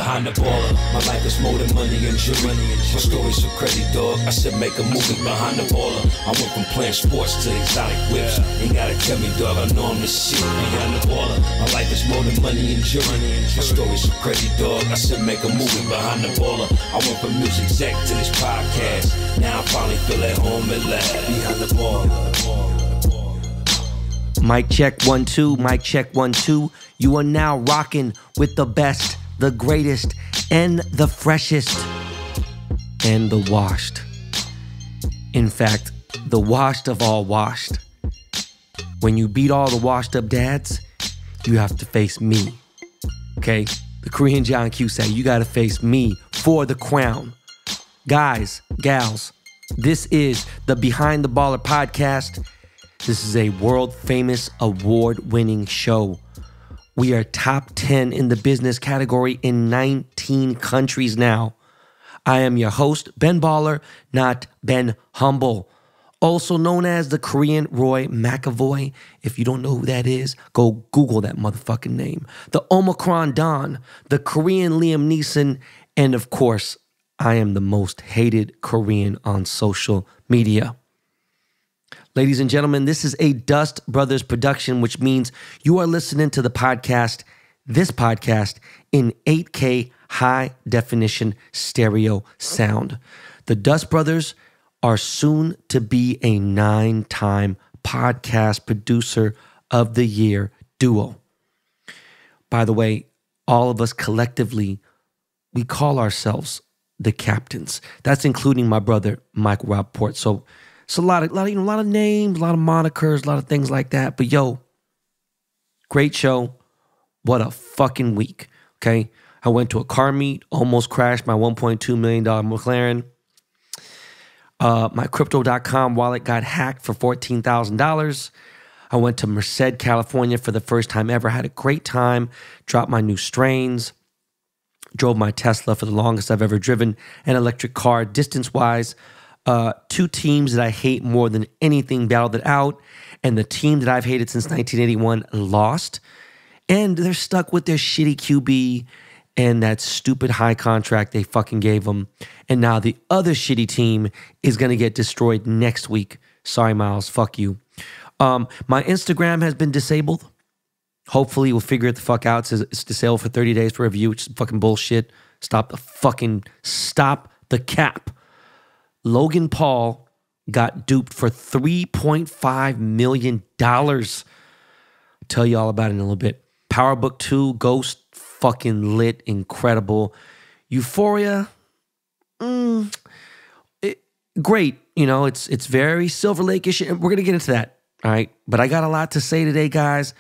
behind the baller. My life is more than money and jewelry. My story's so crazy, dog. I said make a movie behind the baller. I went from playing sports to exotic whips. Ain't gotta tell me, dog, I know I'm the shit behind the baller. My life is more than money and jewelry. My story's so crazy, dog. I said make a movie behind the baller. I went from music exec to this podcast. Now I finally feel at home at last behind the baller. Mic check 1 2, mic check 1 2. You are now rocking with the best, the greatest, and the freshest, and the washed. In fact, the washed of all washed. When you beat all the washed up dads, you have to face me. Okay? The Korean John Q say, you gotta face me for the crown. Guys, gals, this is the Behind the Baller podcast. This is a world-famous, award-winning show. We are top 10 in the business category in 19 countries now. I am your host, Ben Baller, not Ben Humble. Also known as the Korean Roy McAvoy. If you don't know who that is, go Google that motherfucking name. The Omicron Don, the Korean Liam Neeson, and of course, I am the most hated Korean on social media. Ladies and gentlemen, this is a Dust Brothers production, which means you are listening to this podcast, in 8K high definition stereo sound. The Dust Brothers are soon to be a 9-time podcast producer of the year duo. By the way, all of us collectively, we call ourselves the captains. That's including my brother, Mike Rappaport. So it's a lot of names, a lot of monikers, a lot of things like that. But yo, great show. What a fucking week. Okay. I went to a car meet, almost crashed my $1.2 million McLaren. My crypto.com wallet got hacked for $14,000. I went to Merced, California for the first time ever. Had a great time. Dropped my new strains. Drove my Tesla for the longest I've ever driven an electric car distance-wise. Two teams that I hate more than anything battled it out, and the team that I've hated since 1981 lost, and they're stuck with their shitty QB and that stupid high contract they fucking gave them, and now the other shitty team is going to get destroyed next week. Sorry, Miles, fuck you. My Instagram has been disabled. Hopefully we'll figure it the fuck out. It says it's disabled for 30 days for review, which is fucking bullshit. Stop the cap. Logan Paul got duped for $3.5 million. I'll tell you all about it in a little bit. Power Book 2, Ghost, fucking lit, incredible. Euphoria, great. You know, it's very Silver Lake-ish, and we're going to get into that, all right? But I got a lot to say today, guys.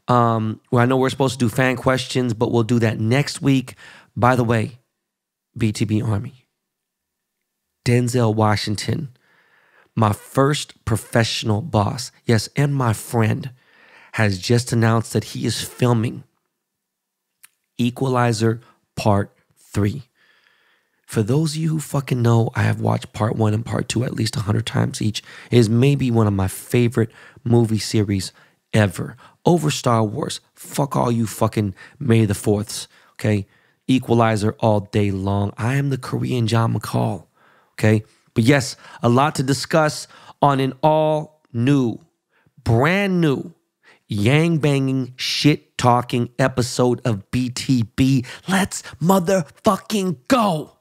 Well, I know we're supposed to do fan questions, but we'll do that next week. By the way, BTB Army. Denzel Washington, my first professional boss, yes, and my friend, has just announced that he is filming Equalizer Part 3. For those of you who fucking know, I have watched Part 1 and Part 2 at least 100 times each. It is maybe one of my favorite movie series ever. Over Star Wars. Fuck all you fucking May the 4ths, okay? Equalizer all day long. I am the Korean John McCall. Okay, but yes, a lot to discuss on an all-new, brand-new, yang-banging, shit-talking episode of BTB. Let's motherfucking go!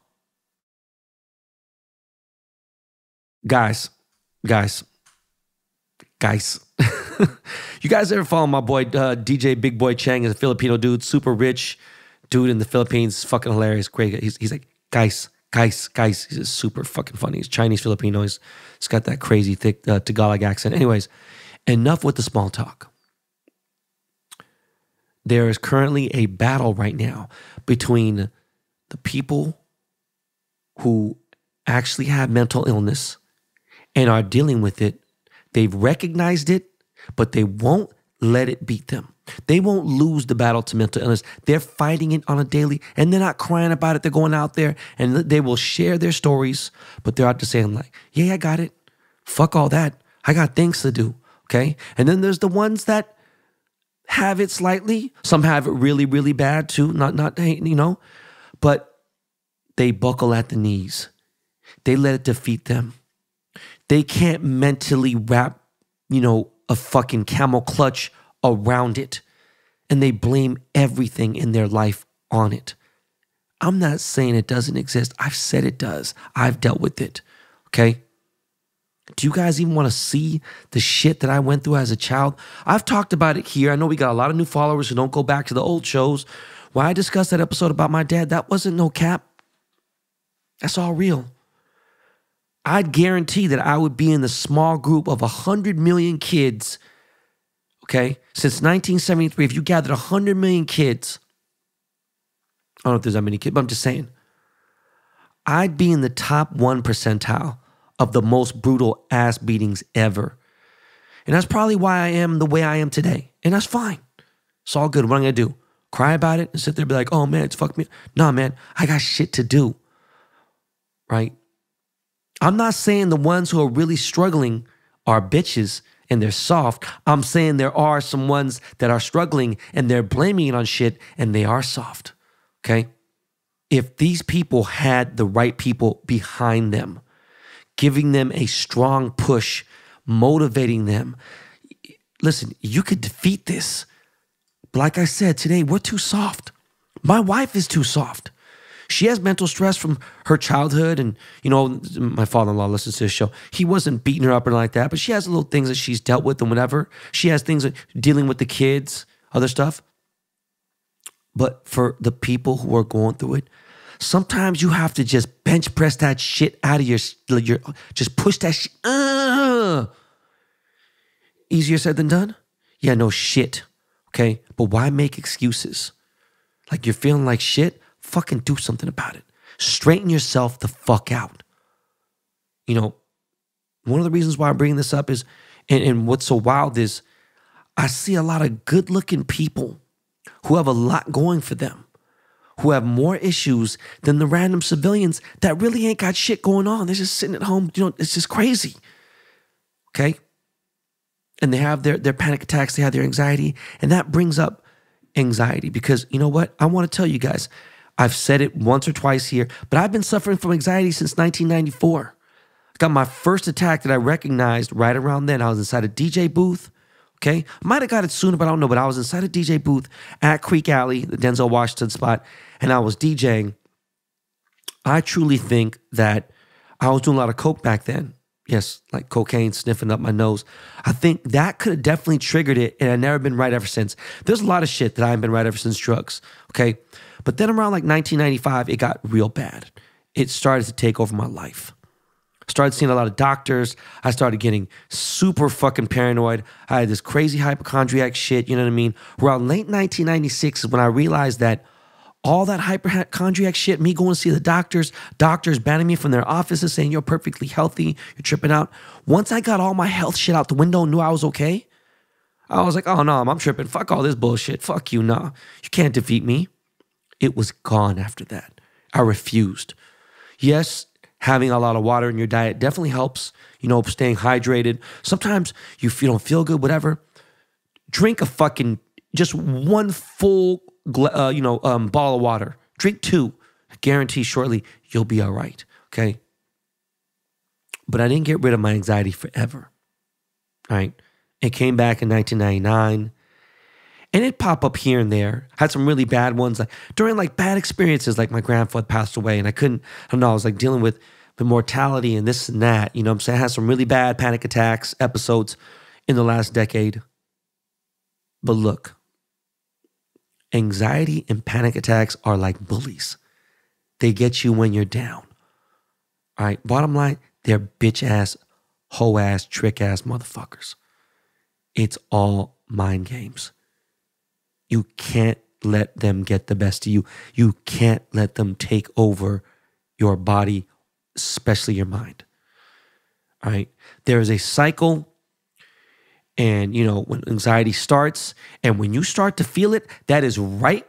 Guys. You guys ever follow my boy DJ Big Boy Chang? Is a Filipino dude, super rich dude in the Philippines, fucking hilarious, great. He's like, guys. He's super fucking funny. He's Chinese Filipino. He's got that crazy thick Tagalog accent. Anyways, enough with the small talk. There is currently a battle right now between the people who actually have mental illness and are dealing with it. They've recognized it, but they won't let it beat them. They won't lose the battle to mental illness. They're fighting it on a daily, and they're not crying about it. They're going out there, and they will share their stories, but they're out there saying like, yeah, I got it. Fuck all that. I got things to do, okay? And then there's the ones that have it slightly. Some have it really, really bad too. Not you know. But they buckle at the knees. They let it defeat them. They can't mentally wrap, a fucking camel clutch around it. And they blame everything in their life on it. I'm not saying it doesn't exist. I've said it does. I've dealt with it. Okay? Do you guys even want to see the shit that I went through as a child? I've talked about it here. I know we got a lot of new followers who don't go back to the old shows. When I discussed that episode about my dad, that wasn't no cap. That's all real. I'd guarantee that I would be in the small group of 100 million kids, okay? Since 1973, if you gathered 100 million kids, I don't know if there's that many kids, but I'm just saying, I'd be in the top 1 percentile of the most brutal ass beatings ever. And that's probably why I am the way I am today. And that's fine. It's all good. What am I going to do? Cry about it and sit there and be like, oh man, it's fucked me. Nah, man, I got shit to do. Right? I'm not saying the ones who are really struggling are bitches and they're soft. I'm saying there are some ones that are struggling and they're blaming it on shit and they are soft. Okay? If these people had the right people behind them, giving them a strong push, motivating them, listen, you could defeat this. But like I said, today, we're too soft. My wife is too soft. She has mental stress from her childhood. And, my father-in-law listens to this show. He wasn't beating her up or like that, but she has little things that she's dealt with and whatever. She has things like dealing with the kids, other stuff. But for the people who are going through it, sometimes you have to just bench press that shit out of your just push that shit. Easier said than done? Yeah, no shit. Okay? But why make excuses? Like you're feeling like shit? Fucking do something about it. Straighten yourself the fuck out. One of the reasons why I'm bringing this up is, and what's so wild is, I see a lot of good-looking people who have a lot going for them, who have more issues than the random civilians that really ain't got shit going on. They're just sitting at home. It's just crazy. Okay? And they have their panic attacks. They have their anxiety. And that brings up anxiety because, you know what? I want to tell you guys, I've said it once or twice here, but I've been suffering from anxiety since 1994. I got my first attack that I recognized right around then. I was inside a DJ booth. Okay? I might have got it sooner, but I don't know. But I was inside a DJ booth at Creek Alley, the Denzel Washington spot, and I was DJing. I truly think that I was doing a lot of coke back then. Yes, like cocaine sniffing up my nose. I think that could have definitely triggered it, and I've never been right ever since. There's a lot of shit that I haven't been right ever since drugs, okay? But then around like 1995, it got real bad. It started to take over my life. I started seeing a lot of doctors. I started getting super fucking paranoid. I had this crazy hypochondriac shit, you know what I mean? Around late 1996 is when I realized that all that hypochondriac shit, me going to see the doctors banning me from their offices saying you're perfectly healthy, you're tripping out. Once I got all my health shit out the window and knew I was okay, I was like, oh no, I'm tripping. Fuck all this bullshit. Fuck you, nah. You can't defeat me. It was gone after that. I refused. Yes, having a lot of water in your diet definitely helps, staying hydrated. Sometimes you don't feel good, whatever. Drink a fucking, just one full, ball of water. Drink 2. I guarantee shortly you'll be all right, okay? But I didn't get rid of my anxiety forever, all right? It came back in 1999. And it pop up here and there. I had some really bad ones. Like during bad experiences, like my grandfather passed away and I was like dealing with the mortality and this and that. You know what I'm saying? I had some really bad panic attacks episodes in the last decade. But look, anxiety and panic attacks are like bullies. They get you when you're down. All right, bottom line, they're bitch ass, hoe ass, trick ass motherfuckers. It's all mind games. You can't let them get the best of you. You can't let them take over your body, especially your mind. All right. There is a cycle. And, when anxiety starts and when you start to feel it, that is right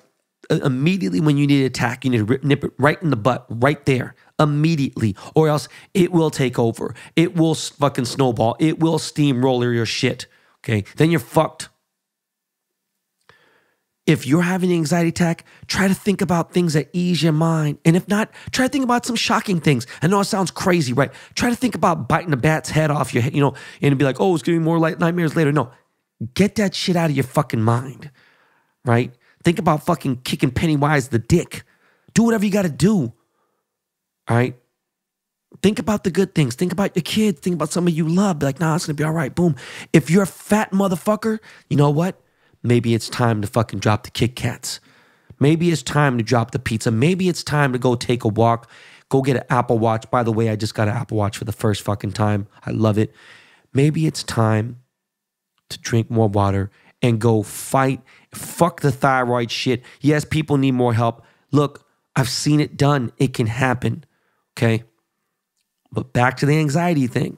immediately when you need to attack. You need to nip it right in the butt, right there, immediately. Or else it will take over. It will fucking snowball. It will steamroller your shit. Okay. Then you're fucked. If you're having an anxiety attack, try to think about things that ease your mind. And if not, try to think about some shocking things. I know it sounds crazy, right? Try to think about biting a bat's head off your head, and be like, oh, it's giving me more nightmares later. No, get that shit out of your fucking mind, right? Think about fucking kicking Pennywise the dick. Do whatever you got to do, all right? Think about the good things. Think about your kids. Think about somebody you love. Be like, nah, it's going to be all right. Boom. If you're a fat motherfucker, you know what? Maybe it's time to fucking drop the Kit Kats. Maybe it's time to drop the pizza. Maybe it's time to go take a walk. Go get an Apple Watch. By the way, I just got an Apple Watch for the first fucking time. I love it. Maybe it's time to drink more water and go fight. Fuck the thyroid shit. Yes, people need more help. Look, I've seen it done. It can happen. Okay? But back to the anxiety thing.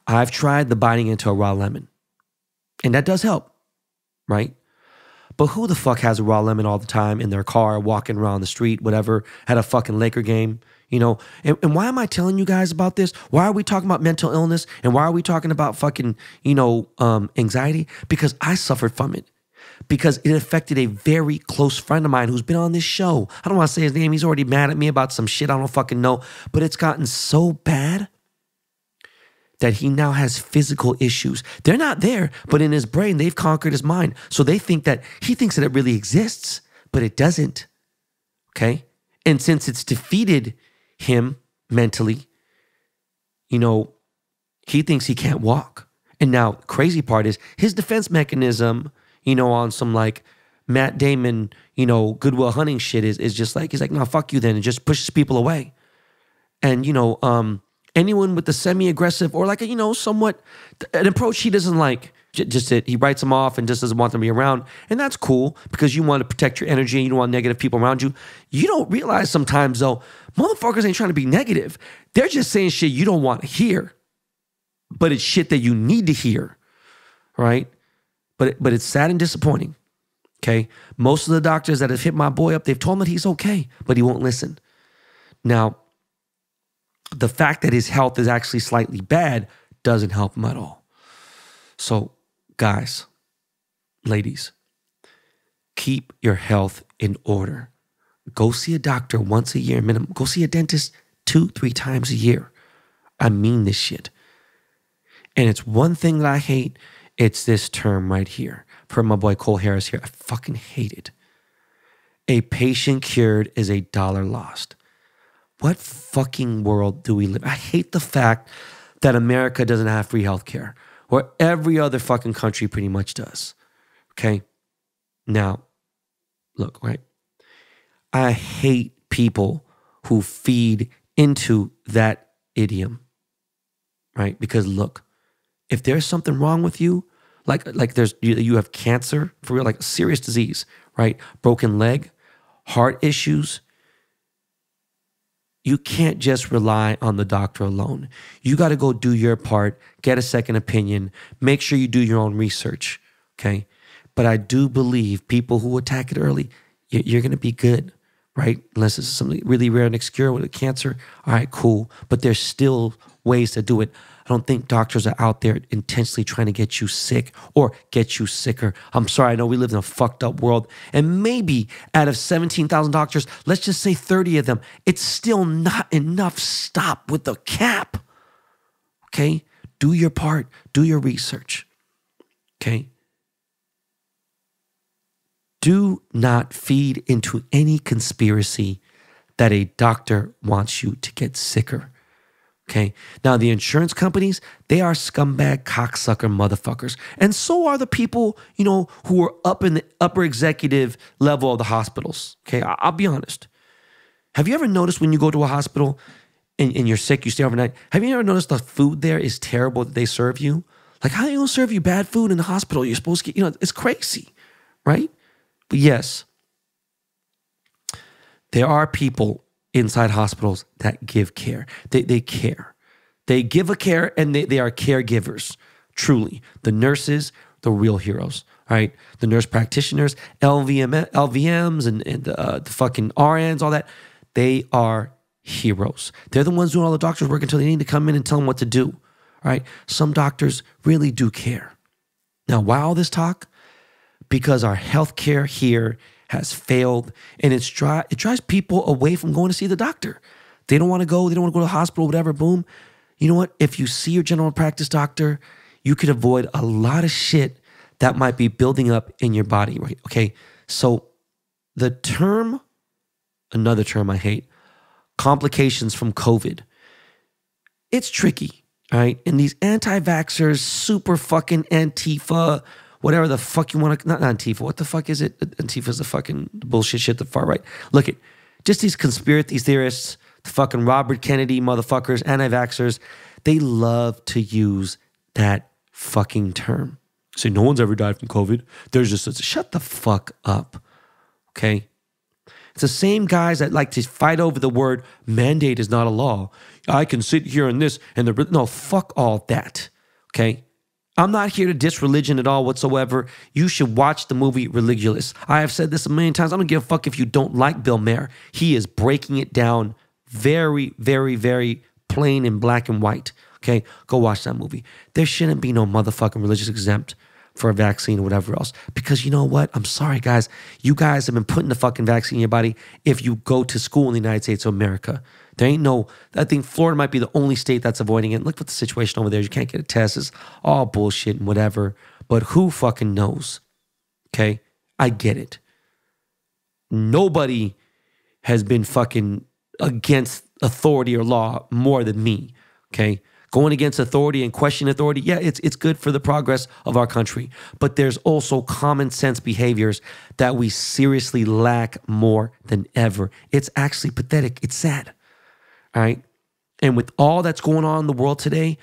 I've tried the biting into a raw lemon. And that does help, right? But who the fuck has a raw lemon all the time in their car, walking around the street, whatever, at a fucking Laker game, And why am I telling you guys about this? Why are we talking about mental illness? And why are we talking about fucking, anxiety? Because I suffered from it. Because it affected a very close friend of mine who's been on this show. I don't want to say his name. He's already mad at me about some shit I don't fucking know. But it's gotten so bad that he now has physical issues. They're not there, but in his brain, they've conquered his mind. So he thinks that it really exists, but it doesn't, okay? And since it's defeated him mentally, he thinks he can't walk. And now, the crazy part is his defense mechanism, on some like Matt Damon, Goodwill Hunting shit is just like, he's like, no, fuck you then, and just pushes people away. And, anyone with the semi-aggressive or like a, somewhat an approach he doesn't like, just that he writes them off and just doesn't want them to be around. And that's cool because you want to protect your energy and you don't want negative people around you. You don't realize sometimes though, motherfuckers ain't trying to be negative. They're just saying shit you don't want to hear, but it's shit that you need to hear, right? But it's sad and disappointing, okay? Most of the doctors that have hit my boy up, they've told him that he's okay, but he won't listen. Now, the fact that his health is actually slightly bad doesn't help him at all. So, guys, ladies, keep your health in order. Go see a doctor once a year minimum. Go see a dentist 2-3 times a year. I mean this shit. And it's one thing that I hate. It's this term right here. For my boy Cole Harris here, I fucking hate it. A patient cured is a dollar lost. What fucking world do we live in? I hate the fact that America doesn't have free healthcare, where every other fucking country pretty much does. Okay? Now, look, right? I hate people who feed into that idiom, right? Because look, if there's something wrong with you, like you have cancer, for real, like a serious disease, right? Broken leg, heart issues, you can't just rely on the doctor alone. You got to go do your part, get a second opinion, make sure you do your own research, okay? But I do believe people who attack it early, you're going to be good, right? Unless it's something really rare and obscure with a cancer, all right, cool. But there's still ways to do it. I don't think doctors are out there intentionally trying to get you sick or get you sicker. I'm sorry, I know we live in a fucked up world. And maybe out of 17,000 doctors, let's just say 30 of them, it's still not enough. Stop with the cap. Okay? Do your part. Do your research. Okay? Do not feed into any conspiracy that a doctor wants you to get sicker. Okay. Now, the insurance companies, they are scumbag, cocksucker motherfuckers. And so are the people, who are up in the upper executive level of the hospitals. Okay. I'll be honest. Have you ever noticed when you go to a hospital and you're sick, you stay overnight, have you ever noticed the food there is terrible that they serve you? Like, how are they going to serve you bad food in the hospital? You're supposed to get, it's crazy, right? But yes, there are people inside hospitals that give care. They care. They give a care and they are caregivers, truly. The nurses, the real heroes, right? The nurse practitioners, LVMs and the fucking RNs, all that, they are heroes. They're the ones doing all the doctors' work until they need to come in and tell them what to do, right? Some doctors really do care. Now, why all this talk? because our healthcare here has failed, and it drives people away from going to see the doctor. They don't want to go. They don't want to go to the hospital, whatever. Boom. You know what? If you see your general practice doctor, you could avoid a lot of shit that might be building up in your body, right? Okay. So another term I hate, complications from COVID. It's tricky, all right? And these anti-vaxxers, super fucking Antifa, whatever the fuck you want to, not Antifa, what the fuck is it? Antifa is the fucking bullshit shit, the far right. Look at just these conspiracy theorists, the fucking Robert Kennedy motherfuckers, anti-vaxxers, they love to use that fucking term. Say, no one's ever died from COVID. There's just, shut the fuck up, okay? It's the same guys that like to fight over the word mandate is not a law. I can sit here and this and no, fuck all that, okay? I'm not here to diss religion at all whatsoever. You should watch the movie Religulous. I have said this a million times. I don't give a fuck if you don't like Bill Maher. He is breaking it down very, very, very plain and black and white, okay? Go watch that movie. There shouldn't be no motherfucking religious exempt for a vaccine or whatever else. Because you know what? I'm sorry, guys. You guys have been putting the fucking vaccine in your body if you go to school in the United States of America. There ain't no, I think Florida might be the only state that's avoiding it. Look at the situation over there. You can't get a test. It's all bullshit and whatever. But who fucking knows? Okay? I get it. Nobody has been fucking against authority or law more than me. Okay? Going against authority and questioning authority, yeah, it's good for the progress of our country. But there's also common sense behaviors that we seriously lack more than ever. It's actually pathetic. It's sad. All right? And with all that's going on in the world today,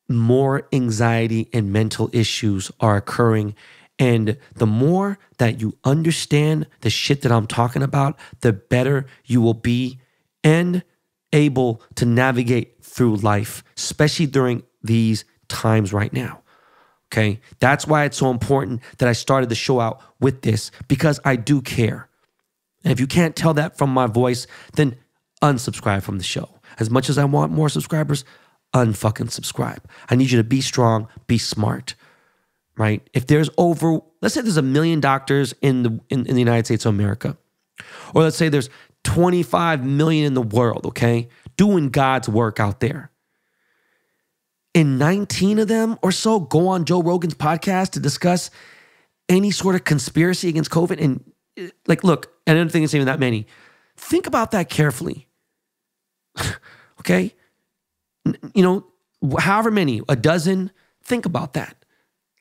more anxiety and mental issues are occurring. And the more that you understand the shit that I'm talking about, the better you will be and able to navigate through life, especially during these times right now. Okay? That's why it's so important that I started the show out with this, because I do care. And if you can't tell that from my voice, then unsubscribe from the show. As much as I want more subscribers, unfucking subscribe. I need you to be strong, be smart, right? If there's let's say there's 1 million doctors in the United States of America, or let's say there's 25 million in the world, okay, doing God's work out there. And 19 of them or so go on Joe Rogan's podcast to discuss any sort of conspiracy against COVID. And like, look, I don't think it's even that many. Think about that carefully. Okay? You know, however many, a dozen, think about that.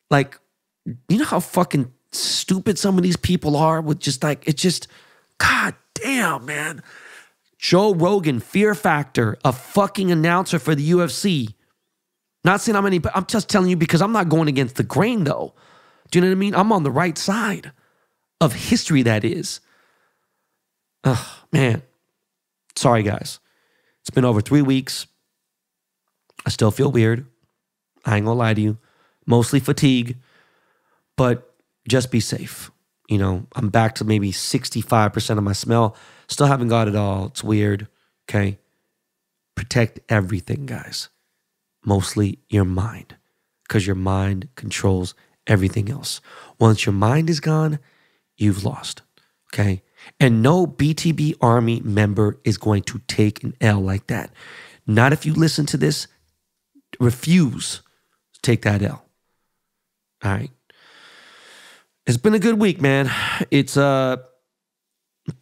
Like, you know how fucking stupid some of these people are with just like, it's just, God damn, man. Joe Rogan, Fear Factor, a fucking announcer for the UFC. Not saying I'm but I'm just telling you because I'm not going against the grain though. Do you know what I mean? I'm on the right side of history, that is. Oh, man. Sorry, guys. It's been over 3 weeks. I still feel weird. I ain't gonna lie to you. Mostly fatigue, but just be safe. You know, I'm back to maybe 65% of my smell. Still haven't got it all. It's weird. Okay. Protect everything, guys. Mostly your mind, because your mind controls everything else. Once your mind is gone, you've lost. Okay. And no BTB Army member is going to take an L like that. Not if you listen to this. Refuse to take that L. All right. It's been a good week, man. It's been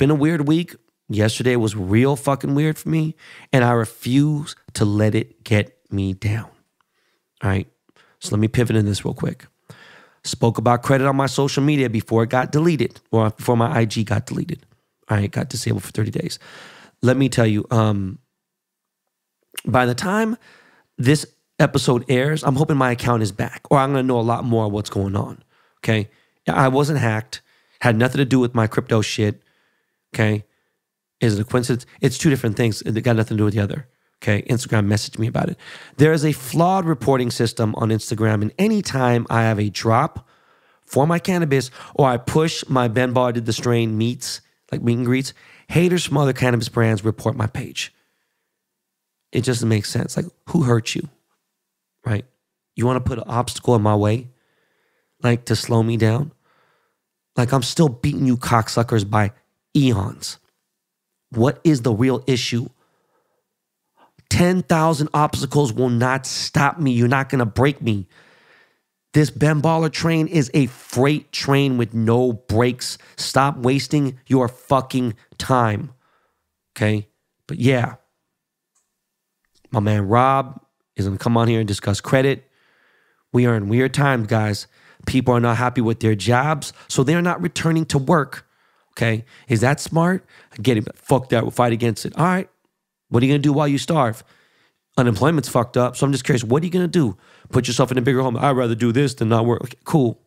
a weird week. Yesterday was real fucking weird for me, and I refuse to let it get me down. All right. So let me pivot in this real quick. Spoke about credit on my social media before it got deleted, or before my IG got deleted. All right, got disabled for 30 days. Let me tell you, by the time this episode airs, I'm hoping my account is back, or I'm going to know a lot more of what's going on. Okay. I wasn't hacked. Had nothing to do with my crypto shit. Okay. Is it a coincidence? It's two different things. It got nothing to do with the other. Okay. Instagram messaged me about it. There is a flawed reporting system on Instagram, and anytime I have a drop for my cannabis, or I push my Ben Bar Did the Strain meets, like meet and greets, haters from other cannabis brands report my page. It just makes sense. Like, who hurt you? Right? You want to put an obstacle in my way? Like, to slow me down? Like, I'm still beating you cocksuckers by eons. What is the real issue? 10,000 obstacles will not stop me. You're not going to break me. This BALLER train is a freight train with no brakes. Stop wasting your fucking time. Okay? But yeah, my man Rob is going to come on here and discuss credit. We are in weird times, guys. People are not happy with their jobs, so they're not returning to work. Okay? Is that smart? I get it, but fuck that. We'll fight against it. All right. What are you going to do while you starve? Unemployment's fucked up, so I'm just curious, what are you going to do? Put yourself in a bigger home. I'd rather do this than not work. Okay, cool.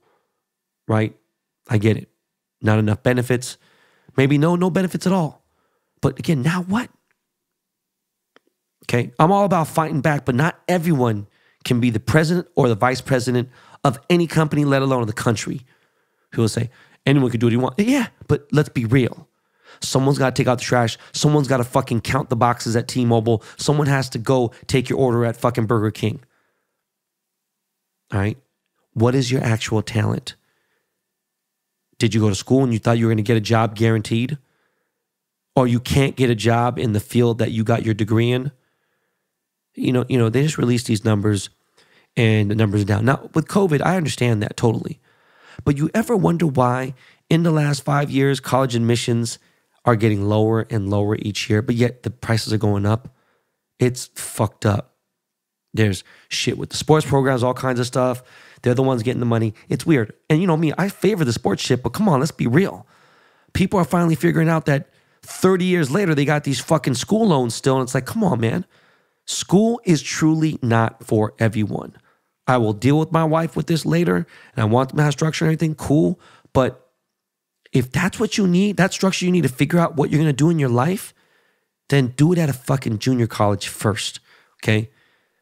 Right? I get it. Not enough benefits. Maybe no benefits at all. But again, now what? Okay? I'm all about fighting back, but not everyone can be the president or the vice president of any company, let alone the country. Who will say, anyone can do what you want. Yeah, but let's be real. Someone's got to take out the trash. Someone's got to fucking count the boxes at T-Mobile. Someone has to go take your order at fucking Burger King. All right? What is your actual talent? Did you go to school and you thought you were going to get a job guaranteed? Or you can't get a job in the field that you got your degree in? You know, they just released these numbers and the numbers are down. Now, with COVID, I understand that totally. But you ever wonder why in the last 5 years, college admissions are getting lower and lower each year, but yet the prices are going up? It's fucked up. There's shit with the sports programs, all kinds of stuff. They're the ones getting the money. It's weird. And you know me, I favor the sports shit, but come on, let's be real. People are finally figuring out that 30 years later, they got these fucking school loans still, and it's like, come on, man. School is truly not for everyone. I will deal with my wife with this later, and I want them to have structure and everything, cool. But if that's what you need, that structure you need to figure out what you're going to do in your life, then do it at a fucking junior college first, okay?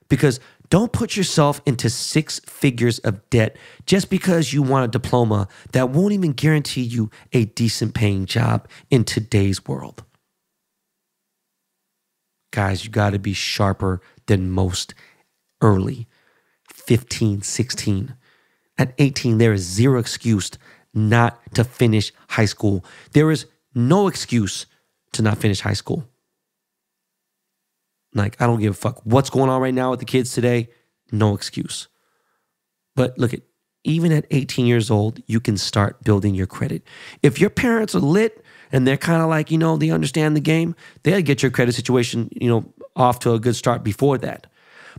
Because don't put yourself into 6 figures of debt just because you want a diploma that won't even guarantee you a decent paying job in today's world. Guys, you got to be sharper than most early. 15, 16. At 18, there is zero excuse not to finish high school. There is no excuse to not finish high school. Like, I don't give a fuck what's going on right now with the kids today. No excuse. But look, even at 18 years old, you can start building your credit. If your parents are lit and they're kind of like, you know, they understand the game, they'll get your credit situation, you know, off to a good start before that.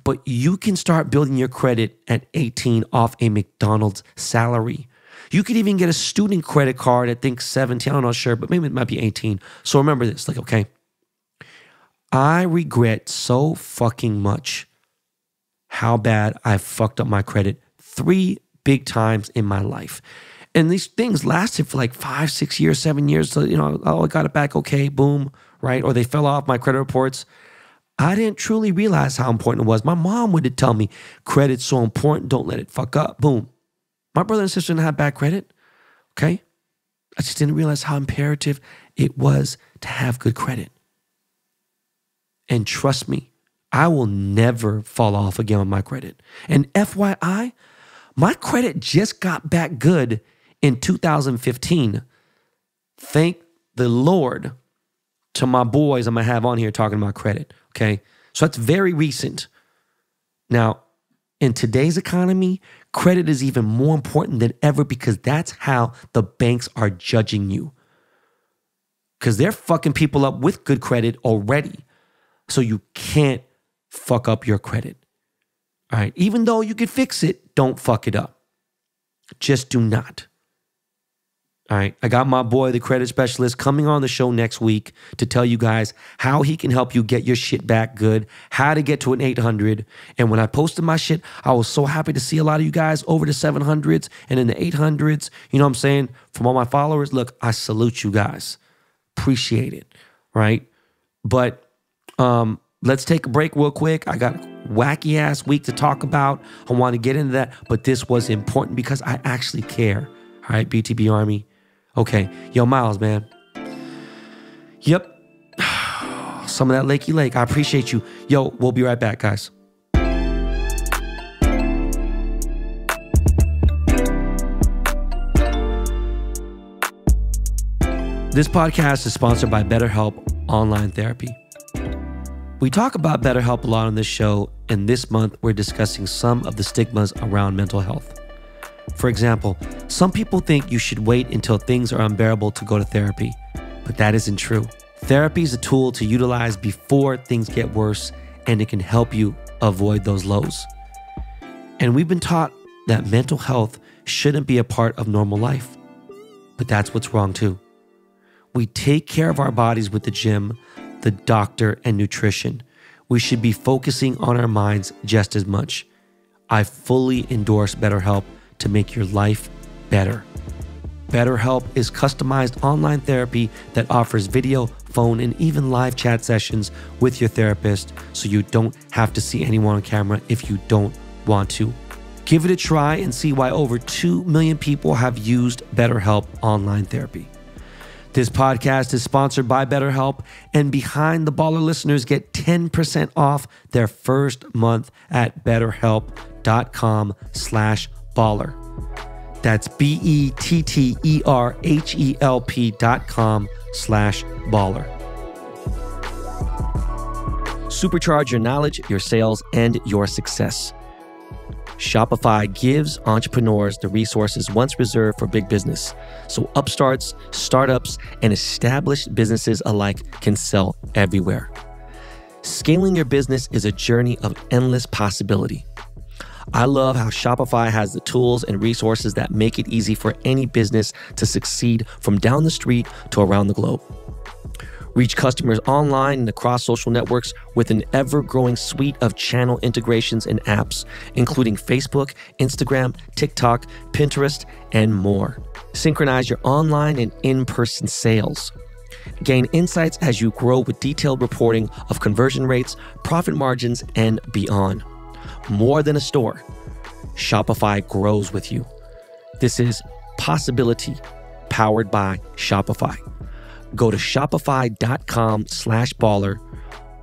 But you can start building your credit at 18 off a McDonald's salary. You could even get a student credit card at, I think, 17. I'm not sure, but maybe it might be 18. So remember this, like, okay, I regret so fucking much how bad I fucked up my credit 3 big times in my life. And these things lasted for like 5, 6 years, 7 years. So, you know, I got it back, okay, boom, right? Or they fell off my credit reports. I didn't truly realize how important it was. My mom would tell me, credit's so important, don't let it fuck up. Boom. My brother and sister didn't have bad credit, okay? I just didn't realize how imperative it was to have good credit. And trust me, I will never fall off again on my credit. And FYI, my credit just got back good in 2015. Thank the Lord to my boys I'm going to have on here talking about credit, okay? So that's very recent. Now, in today's economy, credit is even more important than ever because that's how the banks are judging you. Because they're fucking people up with good credit already. So you can't fuck up your credit. All right? Even though you could fix it, don't fuck it up. Just do not. All right, I got my boy, the credit specialist, coming on the show next week to tell you guys how he can help you get your shit back good, how to get to an 800. And when I posted my shit, I was so happy to see a lot of you guys over the 700s and in the 800s. You know what I'm saying? From all my followers, look, I salute you guys. Appreciate it, right? But let's take a break real quick. I got a wacky ass week to talk about. I want to get into that, but this was important because I actually care. All right, BTB Army. Okay. Yo, Miles, man. Yep. Some of that Lakey Lake. I appreciate you. Yo, we'll be right back, guys. This podcast is sponsored by BetterHelp Online Therapy. We talk about BetterHelp a lot on this show, and this month we're discussing some of the stigmas around mental health. For example, some people think you should wait until things are unbearable to go to therapy, but that isn't true. Therapy is a tool to utilize before things get worse, and it can help you avoid those lows. And we've been taught that mental health shouldn't be a part of normal life, but that's what's wrong too. We take care of our bodies with the gym, the doctor, and nutrition. We should be focusing on our minds just as much. I fully endorse BetterHelp to make your life better. BetterHelp is customized online therapy that offers video, phone, and even live chat sessions with your therapist, so you don't have to see anyone on camera if you don't want to. Give it a try and see why over 2 million people have used BetterHelp online therapy. This podcast is sponsored by BetterHelp, and Behind the Baller listeners get 10% off their first month at betterhelp.com/baller. That's BETTERHELP.com/baller. Supercharge your knowledge, your sales, and your success. Shopify gives entrepreneurs the resources once reserved for big business, so upstarts, startups, and established businesses alike can sell everywhere. Scaling your business is a journey of endless possibility. I love how Shopify has the tools and resources that make it easy for any business to succeed from down the street to around the globe. Reach customers online and across social networks with an ever-growing suite of channel integrations and apps, including Facebook, Instagram, TikTok, Pinterest, and more. Synchronize your online and in-person sales. Gain insights as you grow with detailed reporting of conversion rates, profit margins, and beyond. More than a store, Shopify grows with you. This is possibility powered by Shopify. Go to shopify.com/baller,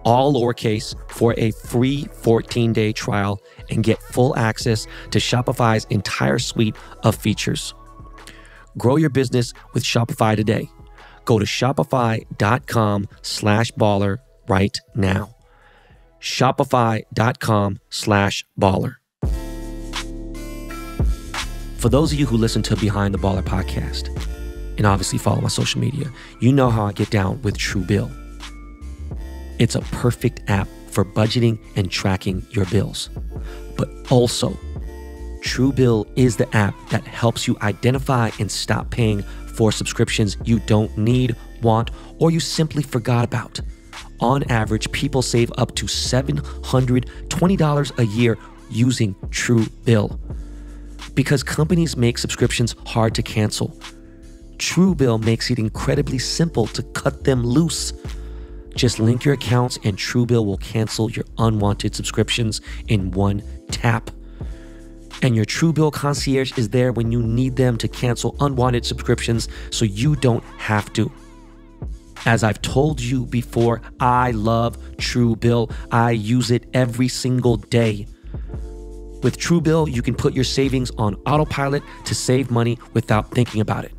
all lowercase, for a free 14-day trial and get full access to Shopify's entire suite of features. Grow your business with Shopify today. Go to shopify.com/baller right now. Shopify.com/baller. For those of you who listen to Behind the Baller podcast, and obviously follow my social media, you know how I get down with TrueBill. It's a perfect app for budgeting and tracking your bills. But also, TrueBill is the app that helps you identify and stop paying for subscriptions you don't need, want, or you simply forgot about. On average, people save up to $720 a year using TrueBill. Because companies make subscriptions hard to cancel, TrueBill makes it incredibly simple to cut them loose. Just link your accounts and TrueBill will cancel your unwanted subscriptions in one tap. And your TrueBill concierge is there when you need them to cancel unwanted subscriptions so you don't have to. As I've told you before, I love TrueBill. I use it every single day. With TrueBill, you can put your savings on autopilot to save money without thinking about it.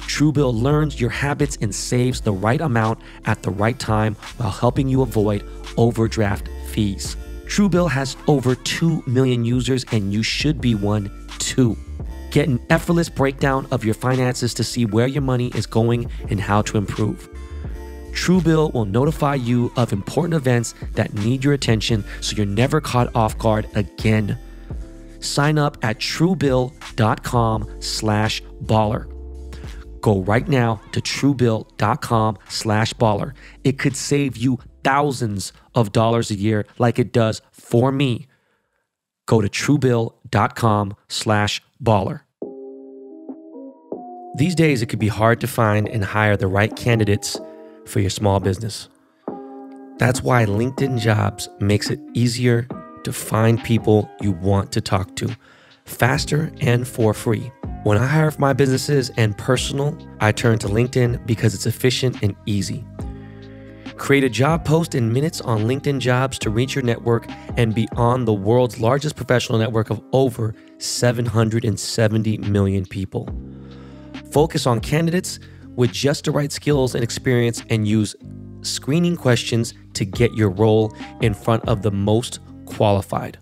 TrueBill learns your habits and saves the right amount at the right time while helping you avoid overdraft fees. TrueBill has over 2 million users, and you should be one too. Get an effortless breakdown of your finances to see where your money is going and how to improve. TrueBill will notify you of important events that need your attention so you're never caught off guard again. Sign up at truebill.com/baller. Go right now to truebill.com/baller. It could save you thousands of dollars a year like it does for me. Go to truebill.com/baller. These days, it could be hard to find and hire the right candidates for your small business. That's why LinkedIn Jobs makes it easier to find people you want to talk to, faster and for free. When I hire for my businesses and personal, I turn to LinkedIn because it's efficient and easy. Create a job post in minutes on LinkedIn Jobs to reach your network and be on the world's largest professional network of over 770 million people. Focus on candidates with just the right skills and experience, and use screening questions to get your role in front of the most qualified.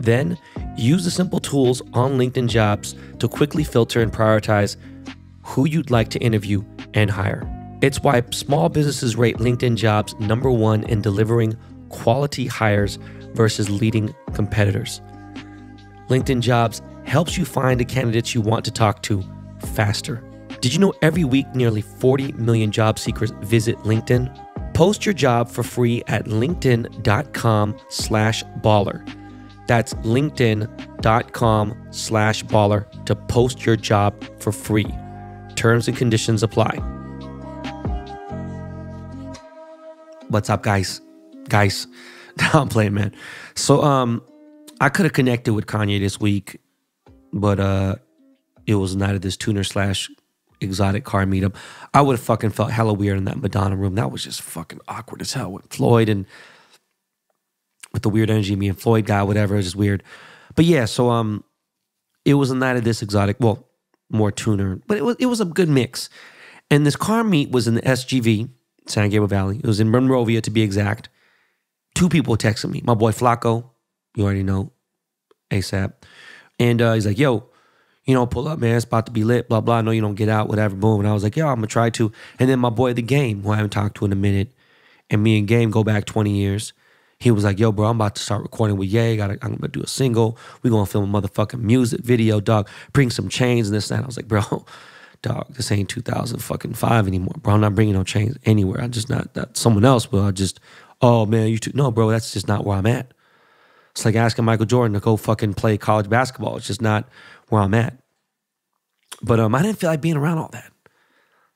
Then, use the simple tools on LinkedIn Jobs to quickly filter and prioritize who you'd like to interview and hire. It's why small businesses rate LinkedIn Jobs #1 in delivering quality hires versus leading competitors. LinkedIn Jobs helps you find the candidates you want to talk to faster. Did you know every week nearly 40 million job seekers visit LinkedIn? Post your job for free at linkedin.com/baller. That's linkedin.com/baller to post your job for free. Terms and conditions apply. What's up, guys? Guys, I'm playing, man. So, I could have connected with Kanye this week, but it was night of this tuner/exotic car meetup. I would have fucking felt hella weird in that Madonna room. That was just fucking awkward as hell with Floyd and with the weird energy, me and Floyd guy, whatever. It was just weird. But yeah, so it was a night of this exotic, well, more tuner, but it was a good mix. And this car meet was in the SGV, San Gabriel Valley. It was in Monrovia, to be exact. 2 people texted me. My boy Flacco, you already know, ASAP. And he's like, yo, pull up, man. It's about to be lit, blah, blah. I know you don't get out, whatever, boom. And I was like, yo, I'm going to try to. And then my boy, The Game, who I haven't talked to in a minute, and me and Game go back 20 years. He was like, yo, bro, I'm about to start recording with Ye. I'm going to do a single. We're going to film a motherfucking music video, dog. Bring some chains and this and that. I was like, bro, dog, this ain't 2005 anymore, bro. I'm not bringing no chains anywhere. I'm just not that. Someone else will. Oh, man, no, bro, that's just not where I'm at. It's like asking Michael Jordan to go fucking play college basketball. It's just not where I'm at. But I didn't feel like being around all that.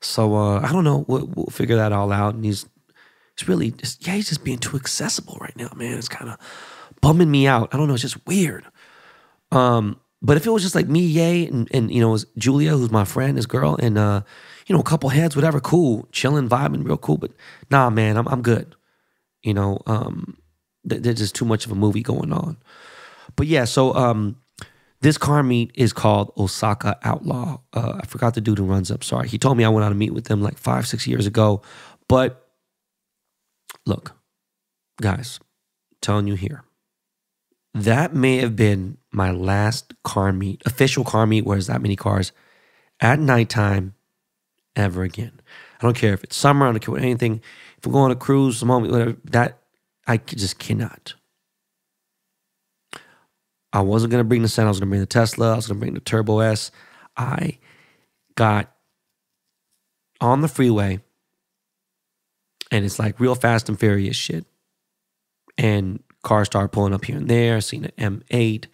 So I don't know. We'll figure that all out. And he's really just, he's just being too accessible right now, man. It's kind of bumming me out. I don't know. It's just weird. But if it was just like me, Ye, and it was Julia, who's my friend, his girl, and a couple heads, whatever, cool, chilling, vibing, real cool. But nah, man, I'm good. There's just too much of a movie going on. But yeah, so this car meet is called Osaka Outlaw. I forgot the dude who runs up. Sorry. He told me I went out to meet with them like 5-6 years ago. But look, guys, I'm telling you here, that may have been my last car meet, official car meet where there's that many cars at nighttime ever again. I don't care if it's summer, I don't care what anything. If we're going on a cruise, some moment, whatever, that I just cannot. I wasn't going to bring the Senna. I was going to bring the Tesla. I was going to bring the Turbo S. I got on the freeway, and it's like real fast and furious shit. And cars started pulling up here and there. I seen an M8,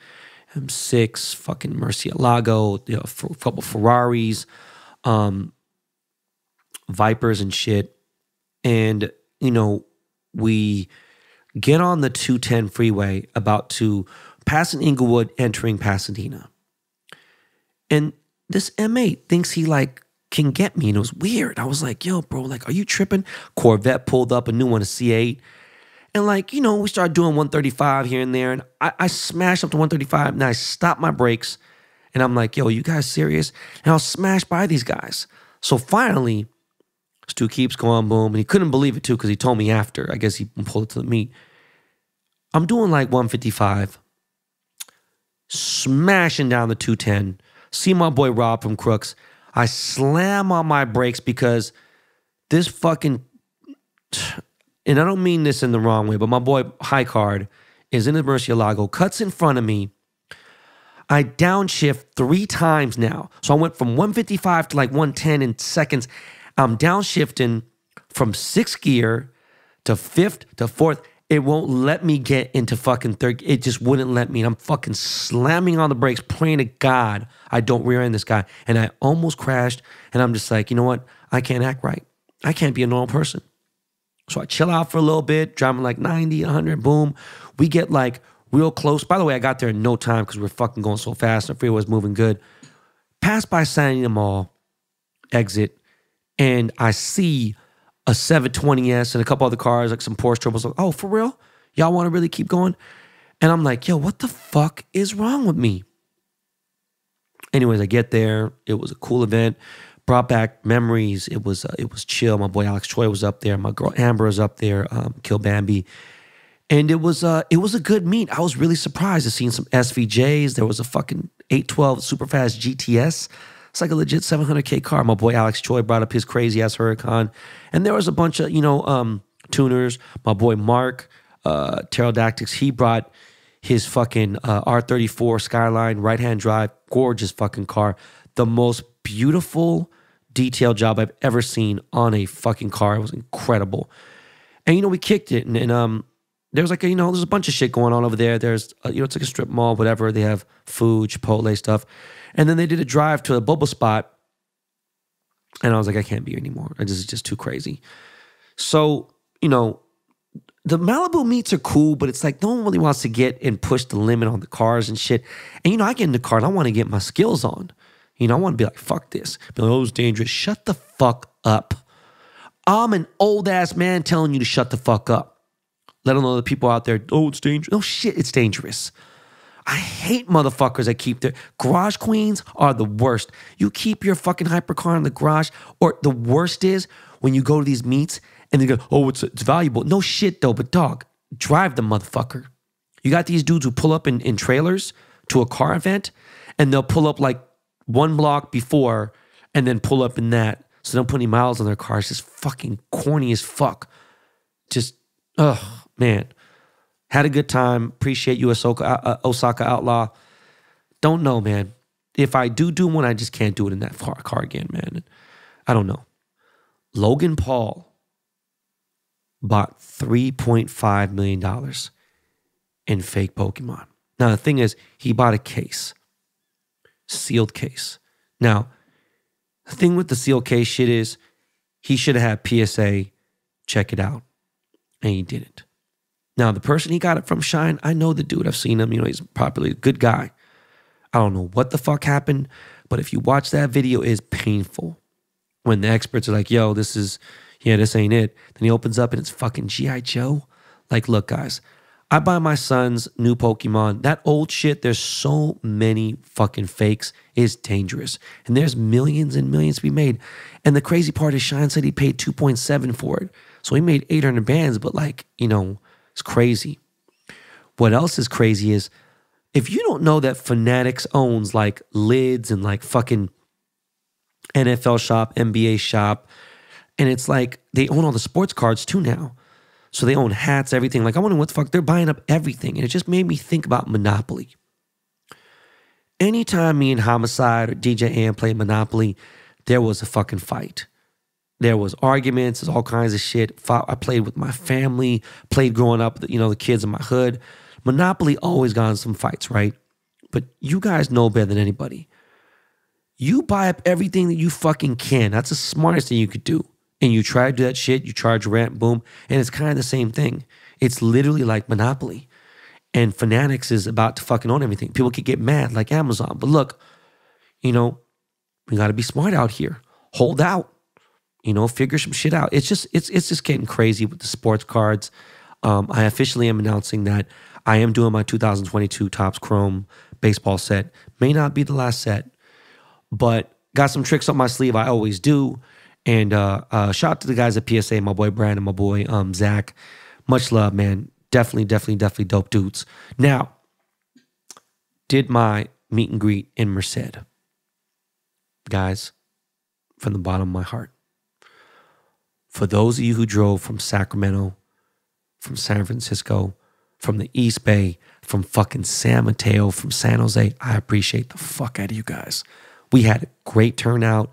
M6, fucking Murcielago, a couple Ferraris, Vipers and shit. And, we get on the 210 freeway about to pass in Inglewood, entering Pasadena. And this M8 thinks he can get me. And it was weird. I was like, yo, bro, are you tripping? Corvette pulled up, a new one, a C8. And we started doing 135 here and there. And I smashed up to 135 and I stopped my brakes. And I'm like, yo, you guys serious? And I was smashed by these guys. So finally, Stu keeps going, boom. And he couldn't believe it too because he told me after. I guess he pulled it to the meet. I'm doing 155. Smashing down the 210. See my boy Rob from Crooks. I slam on my brakes because this fucking... And I don't mean this in the wrong way, but my boy High Card is in his Murcielago, cuts in front of me. I downshift 3 times now. So I went from 155 to 110 in seconds. I'm downshifting from 6th gear to 5th to 4th. It won't let me get into fucking 3rd. It just wouldn't let me. And I'm fucking slamming on the brakes, praying to God I don't rear end this guy. And I almost crashed. And I'm just like, you know what? I can't act right. I can't be a normal person. So I chill out for a little bit, driving 90, 100, boom. We get real close. By the way, I got there in no time because we were fucking going so fast. The freeway was moving good. Pass by San Diego Mall, exit, and I see a 720S and a couple other cars, some Porsche Turbos. Oh, for real? Y'all want to really keep going? And I'm like, yo, what the fuck is wrong with me? Anyways, I get there. It was a cool event. brought back memories. It was chill. My boy Alex Troy was up there. My girl Amber was up there. Kill Bambi. And it was a good meet. I was really surprised to see some SVJs. There was a fucking 812 Superfast GTS. It's like a legit 700K car. My boy Alex Troy brought up his crazy ass Huracan. And there was a bunch of, tuners. My boy Mark, Pterodactyls, he brought his fucking R34 Skyline right-hand drive. Gorgeous fucking car. The most beautiful detail job I've ever seen on a fucking car. It was incredible. And, we kicked it. And there was like, there's a bunch of shit going on over there. There's, it's like a strip mall, whatever. They have food, Chipotle stuff. And then they did a drive to a boba spot. And I was like, I can't be here anymore. This is just too crazy. So, the Malibu meets are cool, but it's like no one really wants to get and push the limit on the cars and shit. And, I get in the car and I want to get my skills on. I want to be like, fuck this. Be like, oh, it's dangerous. Shut the fuck up. I'm an old-ass man telling you to shut the fuck up. Let alone the people out there, oh, it's dangerous. No shit, it's dangerous. I hate motherfuckers that keep their... Garage queens are the worst. You keep your fucking hypercar in the garage, or the worst is when you go to these meets and they go, oh, it's valuable. No shit, though, but dog, drive the motherfucker. You got these dudes who pull up in trailers to a car event, and they'll pull up like one block before and then pull up in that. So they don't put any miles on their car. It's just fucking corny as fuck. Just, man. Had a good time. Appreciate you, Osaka Outlaw. Don't know, man. If I do one, I just can't do it in that car again, man. I don't know. Logan Paul bought $3.5 million in fake Pokemon. Now, the thing is, he bought a case. Sealed case. Now, the thing with the sealed case shit is, he should have had PSA check it out. And he didn't. Now, the person he got it from, Shine, I know the dude. I've seen him. He's probably a good guy. I don't know what the fuck happened, but if you watch that video, it's painful. When the experts are like, yo, this ain't it. Then he opens up and it's fucking G.I. Joe. Like, look, guys, I buy my son's new Pokemon. That old shit, there's so many fucking fakes. It's dangerous. And there's millions and millions to be made. And the crazy part is Shine said he paid 2.7 for it. So he made 800 bands, but like, it's crazy. What else is crazy is if you don't know that Fanatics owns like lids and like fucking NFL shop, NBA shop, and it's like they own all the sports cards too now. So they own hats, everything. Like I wonder what the fuck, they're buying up everything. And it just made me think about Monopoly. Anytime me and Homicide or DJ Am played Monopoly, there was a fucking fight. There was arguments, there's all kinds of shit. I played with my family, played growing up, the kids in my hood. Monopoly always got in some fights, right? But you guys know better than anybody. You buy up everything that you fucking can. That's the smartest thing you could do. And you try to do that shit, you charge rent, boom. And it's kind of the same thing. It's literally like Monopoly. And Fanatics is about to fucking own everything. People could get mad like Amazon. But look, we got to be smart out here. Hold out. Figure some shit out. It's just getting crazy with the sports cards. I officially am announcing that I am doing my 2022 Topps Chrome baseball set. May not be the last set, but got some tricks up my sleeve. I always do. And shout out to the guys at PSA, my boy Brandon, my boy Zach. Much love, man. Definitely dope dudes. Now, did my meet and greet in Merced. Guys, from the bottom of my heart. For those of you who drove from Sacramento, from San Francisco, from the East Bay, from fucking San Mateo, from San Jose, I appreciate the fuck out of you guys. We had a great turnout.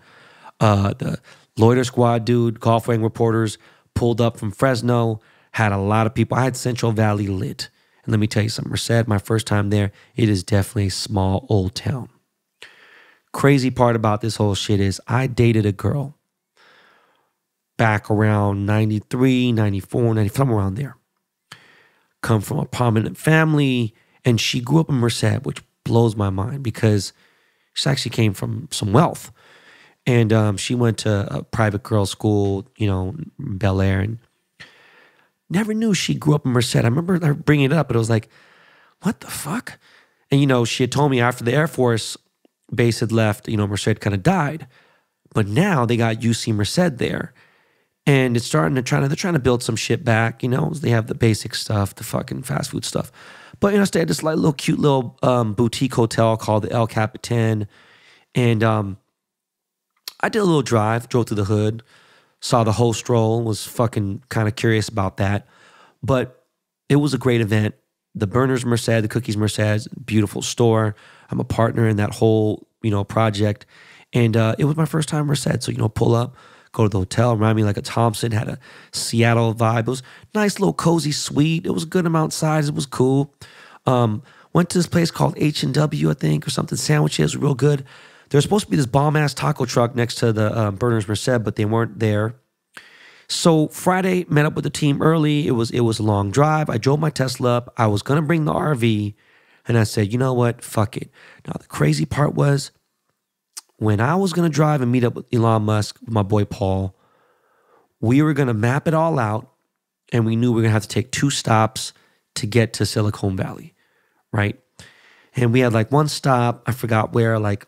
The Loiter Squad dude, Golf Wang reporters, pulled up from Fresno, had a lot of people. I had Central Valley lit. And let me tell you something, Merced, my first time there, it is definitely a small old town. Crazy part about this whole shit is I dated a girl back around 93, 94, 90, somewhere around there. Come from a prominent family, and she grew up in Merced, which blows my mind because she actually came from some wealth. And she went to a private girls' school, BALLER, and never knew she grew up in Merced. I remember her bringing it up, but it was like, what the fuck? And, she had told me after the Air Force base had left, Merced kind of died. But now they got UC Merced there. And it's starting to they're trying to build some shit back, you know. They have the basic stuff, the fucking fast food stuff. But, you know, stay at this like little cute little boutique hotel called the El Capitan. And I did a little drive, drove through the hood, saw the whole stroll, was fucking kind of curious about that. But it was a great event. The Burners Merced, the Cookies Merced, beautiful store. I'm a partner in that whole, you know, project. And it was my first time Merced. So, you know, pull up, go to the hotel, remind me like a Thompson, had a Seattle vibe. It was a nice little cozy suite. It was a good amount of size. It was cool. Went to this place called H&W, I think, or something. Sandwiches, real good. There was supposed to be this bomb-ass taco truck next to the Burners Merced, but they weren't there. So Friday, met up with the team early. It was a long drive. I drove my Tesla up. I was going to bring the RV, and I said, you know what? Fuck it. Now, the crazy part was when I was going to drive and meet up with Elon Musk, with my boy Paul, we were going to map it all out, and we knew we were going to have to take 2 stops to get to Silicon Valley, right? And we had like one stop, I forgot where, like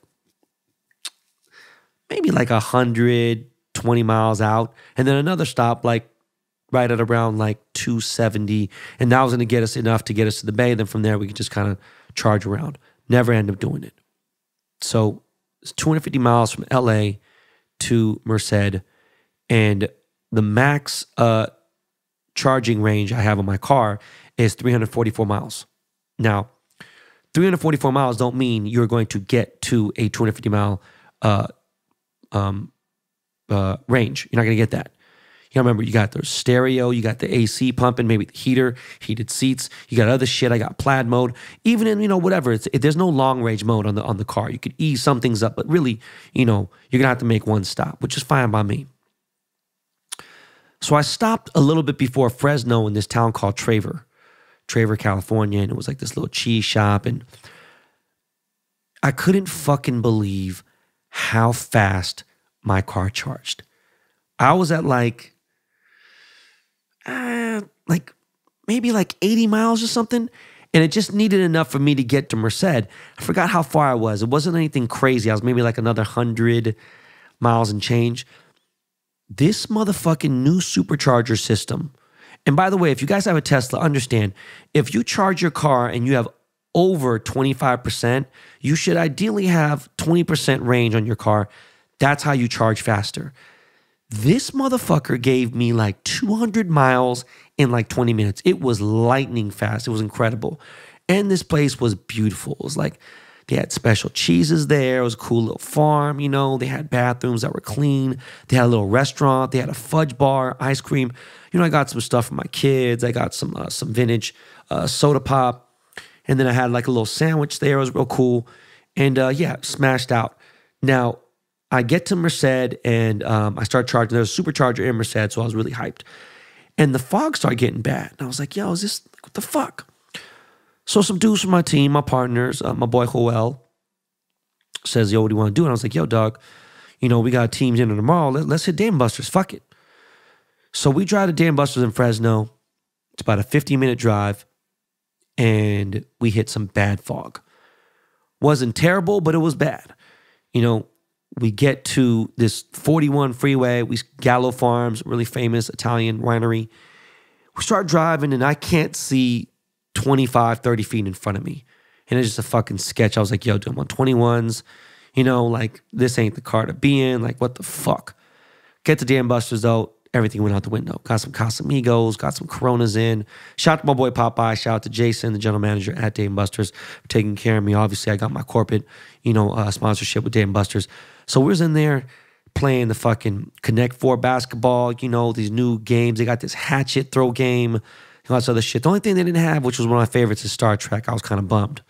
maybe like 120 miles out, and then another stop like right at around like 270, and that was going to get us enough to get us to the bay. Then from there we could just kind of charge around. Never end up doing it. So it's 250 miles from LA to Merced, and the max charging range I have on my car is 344 miles. Now, 344 miles don't mean you're going to get to a 250 mile range. You're not going to get that. You gotta remember, you got the stereo, you got the AC pumping, maybe the heater, heated seats, you got other shit. I got plaid mode. Even in, you know, whatever, there's no long range mode on the car. You could ease some things up, but really, you know, you're gonna have to make one stop, which is fine by me. So I stopped a little bit before Fresno in this town called Traver, California, and it was like this little cheese shop, and I couldn't fucking believe how fast my car charged. I was at like maybe like 80 miles or something, and it just needed enough for me to get to Merced. I forgot how far I was. It wasn't anything crazy. I was maybe like another 100 miles and change. This motherfucking new supercharger system. And by the way, if you guys have a Tesla, understand, if you charge your car and you have over 25%, you should ideally have 20% range on your car. That's how you charge faster. This motherfucker gave me like 200 miles in like 20 minutes. It was lightning fast. It was incredible. And this place was beautiful. It was like they had special cheeses there. It was a cool little farm, you know. They had bathrooms that were clean. They had a little restaurant. They had a fudge bar, ice cream. You know, I got some stuff for my kids. I got some vintage soda pop. And then I had like a little sandwich there. It was real cool. And yeah, smashed out. Now, I get to Merced and I start charging. There's a supercharger in Merced, so I was really hyped. And the fog started getting bad. And I was like, yo, is this, what the fuck? So some dudes from my team, my partners, my boy Joel, says, yo, what do you want to do? And I was like, yo, dog, you know, we got teams in tomorrow. Let's hit Dam Busters. Fuck it. So we drive to Dam Busters in Fresno. It's about a 50-minute drive. And we hit some bad fog. Wasn't terrible, but it was bad. You know, we get to this 41 freeway. Gallo Farms, really famous Italian winery. We start driving, and I can't see 25, 30 feet in front of me. And it's just a fucking sketch. I was like, yo, dude, I'm on 21s. You know, like, this ain't the car to be in. Like, what the fuck? Get to Dam Busters, though. Everything went out the window. Got some Casamigos, got some Coronas in. Shout out to my boy Popeye. Shout out to Jason, the general manager at Dam Busters, for taking care of me. Obviously, I got my corporate, you know, sponsorship with Dam Busters. So we was in there playing the fucking Connect 4 basketball, you know, these new games. They got this hatchet throw game, all this other shit. The only thing they didn't have, which was one of my favorites, is Star Trek. I was kind of bummed.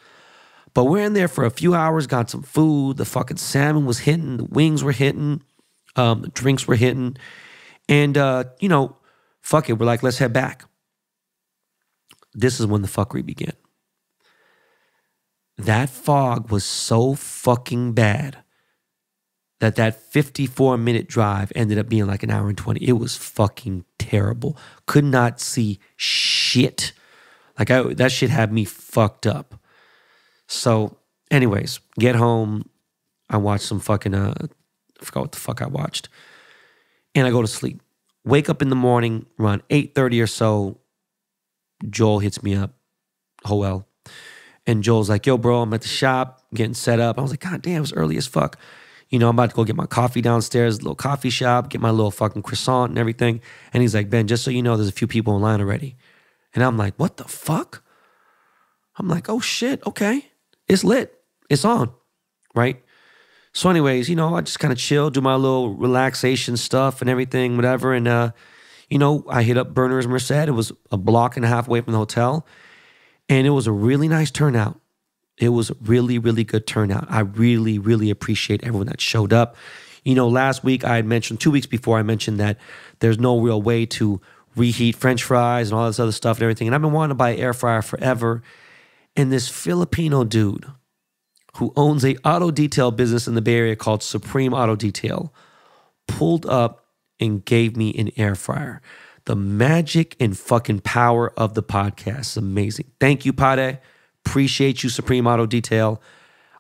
But we're in there for a few hours, got some food. The fucking salmon was hitting. The wings were hitting. The drinks were hitting. And, you know, fuck it. We're like, let's head back. This is when the fuckery began. That fog was so fucking bad that 54-minute drive ended up being like an hour and 20. It was fucking terrible. Could not see shit. Like, that shit had me fucked up. So, anyways, get home. I watched some fucking I forgot what the fuck I watched. And I go to sleep. Wake up in the morning, around 8:30 or so, Joel hits me up, Joel. And Joel's like, yo, bro, I'm at the shop, getting set up. I was like, God damn, it was early as fuck. You know, I'm about to go get my coffee downstairs, little coffee shop, get my little fucking croissant and everything. And he's like, Ben, just so you know, there's a few people in line already. And I'm like, what the fuck? I'm like, oh shit, okay. It's lit. It's on, right? So anyways, you know, I just kind of chill, do my little relaxation stuff and everything, whatever. And, you know, I hit up Berners Merced. It was a block and a half away from the hotel. And it was a really nice turnout. It was a really, really good turnout. I really, really appreciate everyone that showed up. You know, last week I had mentioned, 2 weeks before I mentioned that there's no real way to reheat French fries and all this other stuff and everything. And I've been wanting to buy an air fryer forever. And this Filipino dude who owns a auto detail business in the Bay Area called Supreme Auto Detail pulled up and gave me an air fryer. The magic and fucking power of the podcast is amazing. Thank you, Pade. Appreciate you, Supreme Auto Detail.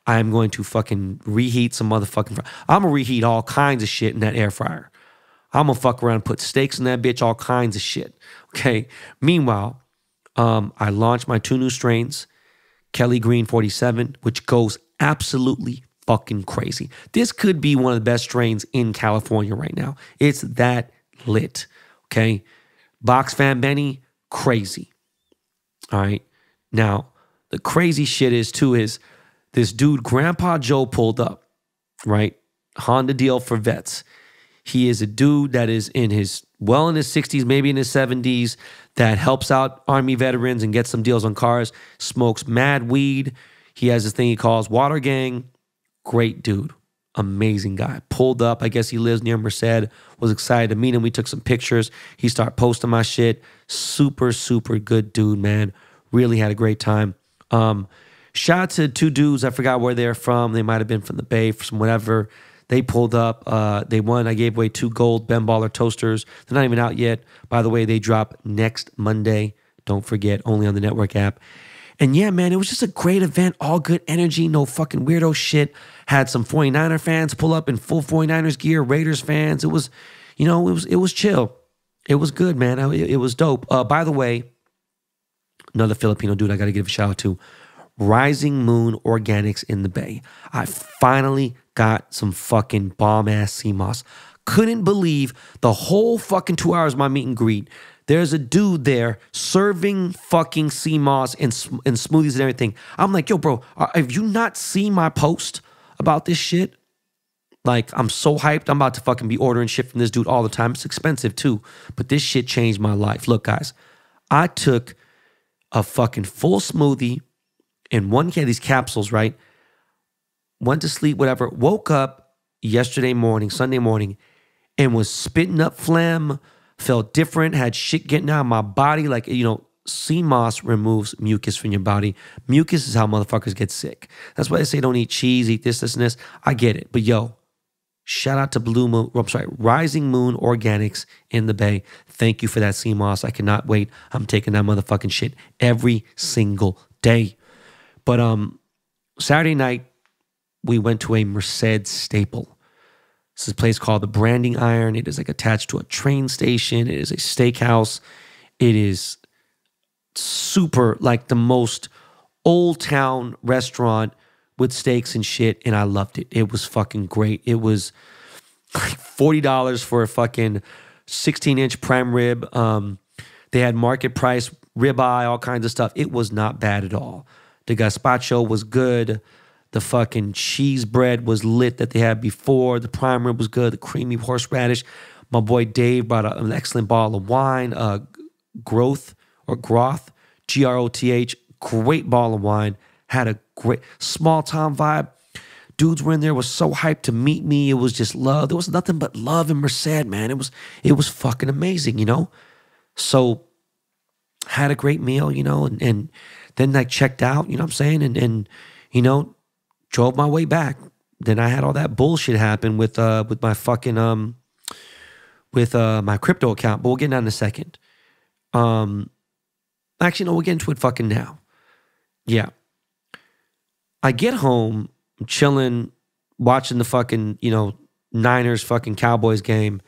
I'm going to fucking reheat some motherfucking fries. I'm going to reheat all kinds of shit in that air fryer. I'm going to fuck around and put steaks in that bitch, all kinds of shit. Okay. Meanwhile, I launched my 2 new strains, Kelly Green 47, which goes absolutely fucking crazy. This could be one of the best strains in California right now. It's that lit. Okay. Box Fan Benny, crazy. All right. Now, the crazy shit is this dude, Grandpa Joe, pulled up, right? Honda deal for vets. He is a dude that is in his 60s, maybe in his 70s, that helps out Army veterans and gets some deals on cars, smokes mad weed. He has this thing he calls Water Gang. Great dude. Amazing guy. Pulled up. I guess he lives near Merced. Was excited to meet him. We took some pictures. He started posting my shit. Super, super good dude, man. Really had a great time. Shout out to 2 dudes. I forgot where they're from. They might have been from the Bay, from whatever. They pulled up. They won. I gave away 2 gold BALLER toasters. They're not even out yet. By the way, they drop next Monday. Don't forget, only on the network app. And yeah, man, it was just a great event. All good energy. No fucking weirdo shit. Had some 49er fans pull up in full 49ers gear. Raiders fans. It was, you know, it was chill. It was good, man. It was dope. By the way, another Filipino dude I got to give a shout out to. Rising Moon Organics in the Bay. I finally got some fucking bomb-ass sea moss. Couldn't believe the whole fucking 2 hours of my meet and greet. There's a dude there serving fucking sea moss and smoothies and everything. I'm like, yo, bro, have you not seen my post about this shit? Like, I'm so hyped. I'm about to fucking be ordering shit from this dude all the time. It's expensive too, but this shit changed my life. Look, guys, I took a fucking full smoothie and one of these capsules, right? Went to sleep, whatever. Woke up yesterday morning, Sunday morning, and was spitting up phlegm, felt different, had shit getting out of my body. Like, you know, sea moss removes mucus from your body. Mucus is how motherfuckers get sick. That's why they say don't eat cheese, eat this, and this. I get it. But yo, shout out to Rising Moon Organics in the Bay. Thank you for that sea moss. I cannot wait. I'm taking that motherfucking shit every single day. But Saturday night, we went to a Merced staple. This is a place called the Branding Iron. It is like attached to a train station. It is a steakhouse. It is super like the most old town restaurant with steaks and shit. And I loved it. It was fucking great. It was like $40 for a fucking 16-inch prime rib. They had market price ribeye, all kinds of stuff. It was not bad at all. The gazpacho was good. The fucking cheese bread was lit that they had before. The prime rib was good. The creamy horseradish. My boy Dave brought an excellent bottle of wine. Groth, Groth. Great bottle of wine. Had a great small town vibe. Dudes were in there, was so hyped to meet me. It was just love. There was nothing but love in Merced, man. It was fucking amazing, you know? So had a great meal, you know, and then I checked out, you know what I'm saying? And you know, drove my way back. Then I had all that bullshit happen with my fucking my crypto account, but we'll get into that in a second. Actually, no, we'll get into it fucking now. Yeah. I get home, I'm chilling, watching the fucking, you know, Niners fucking Cowboys game.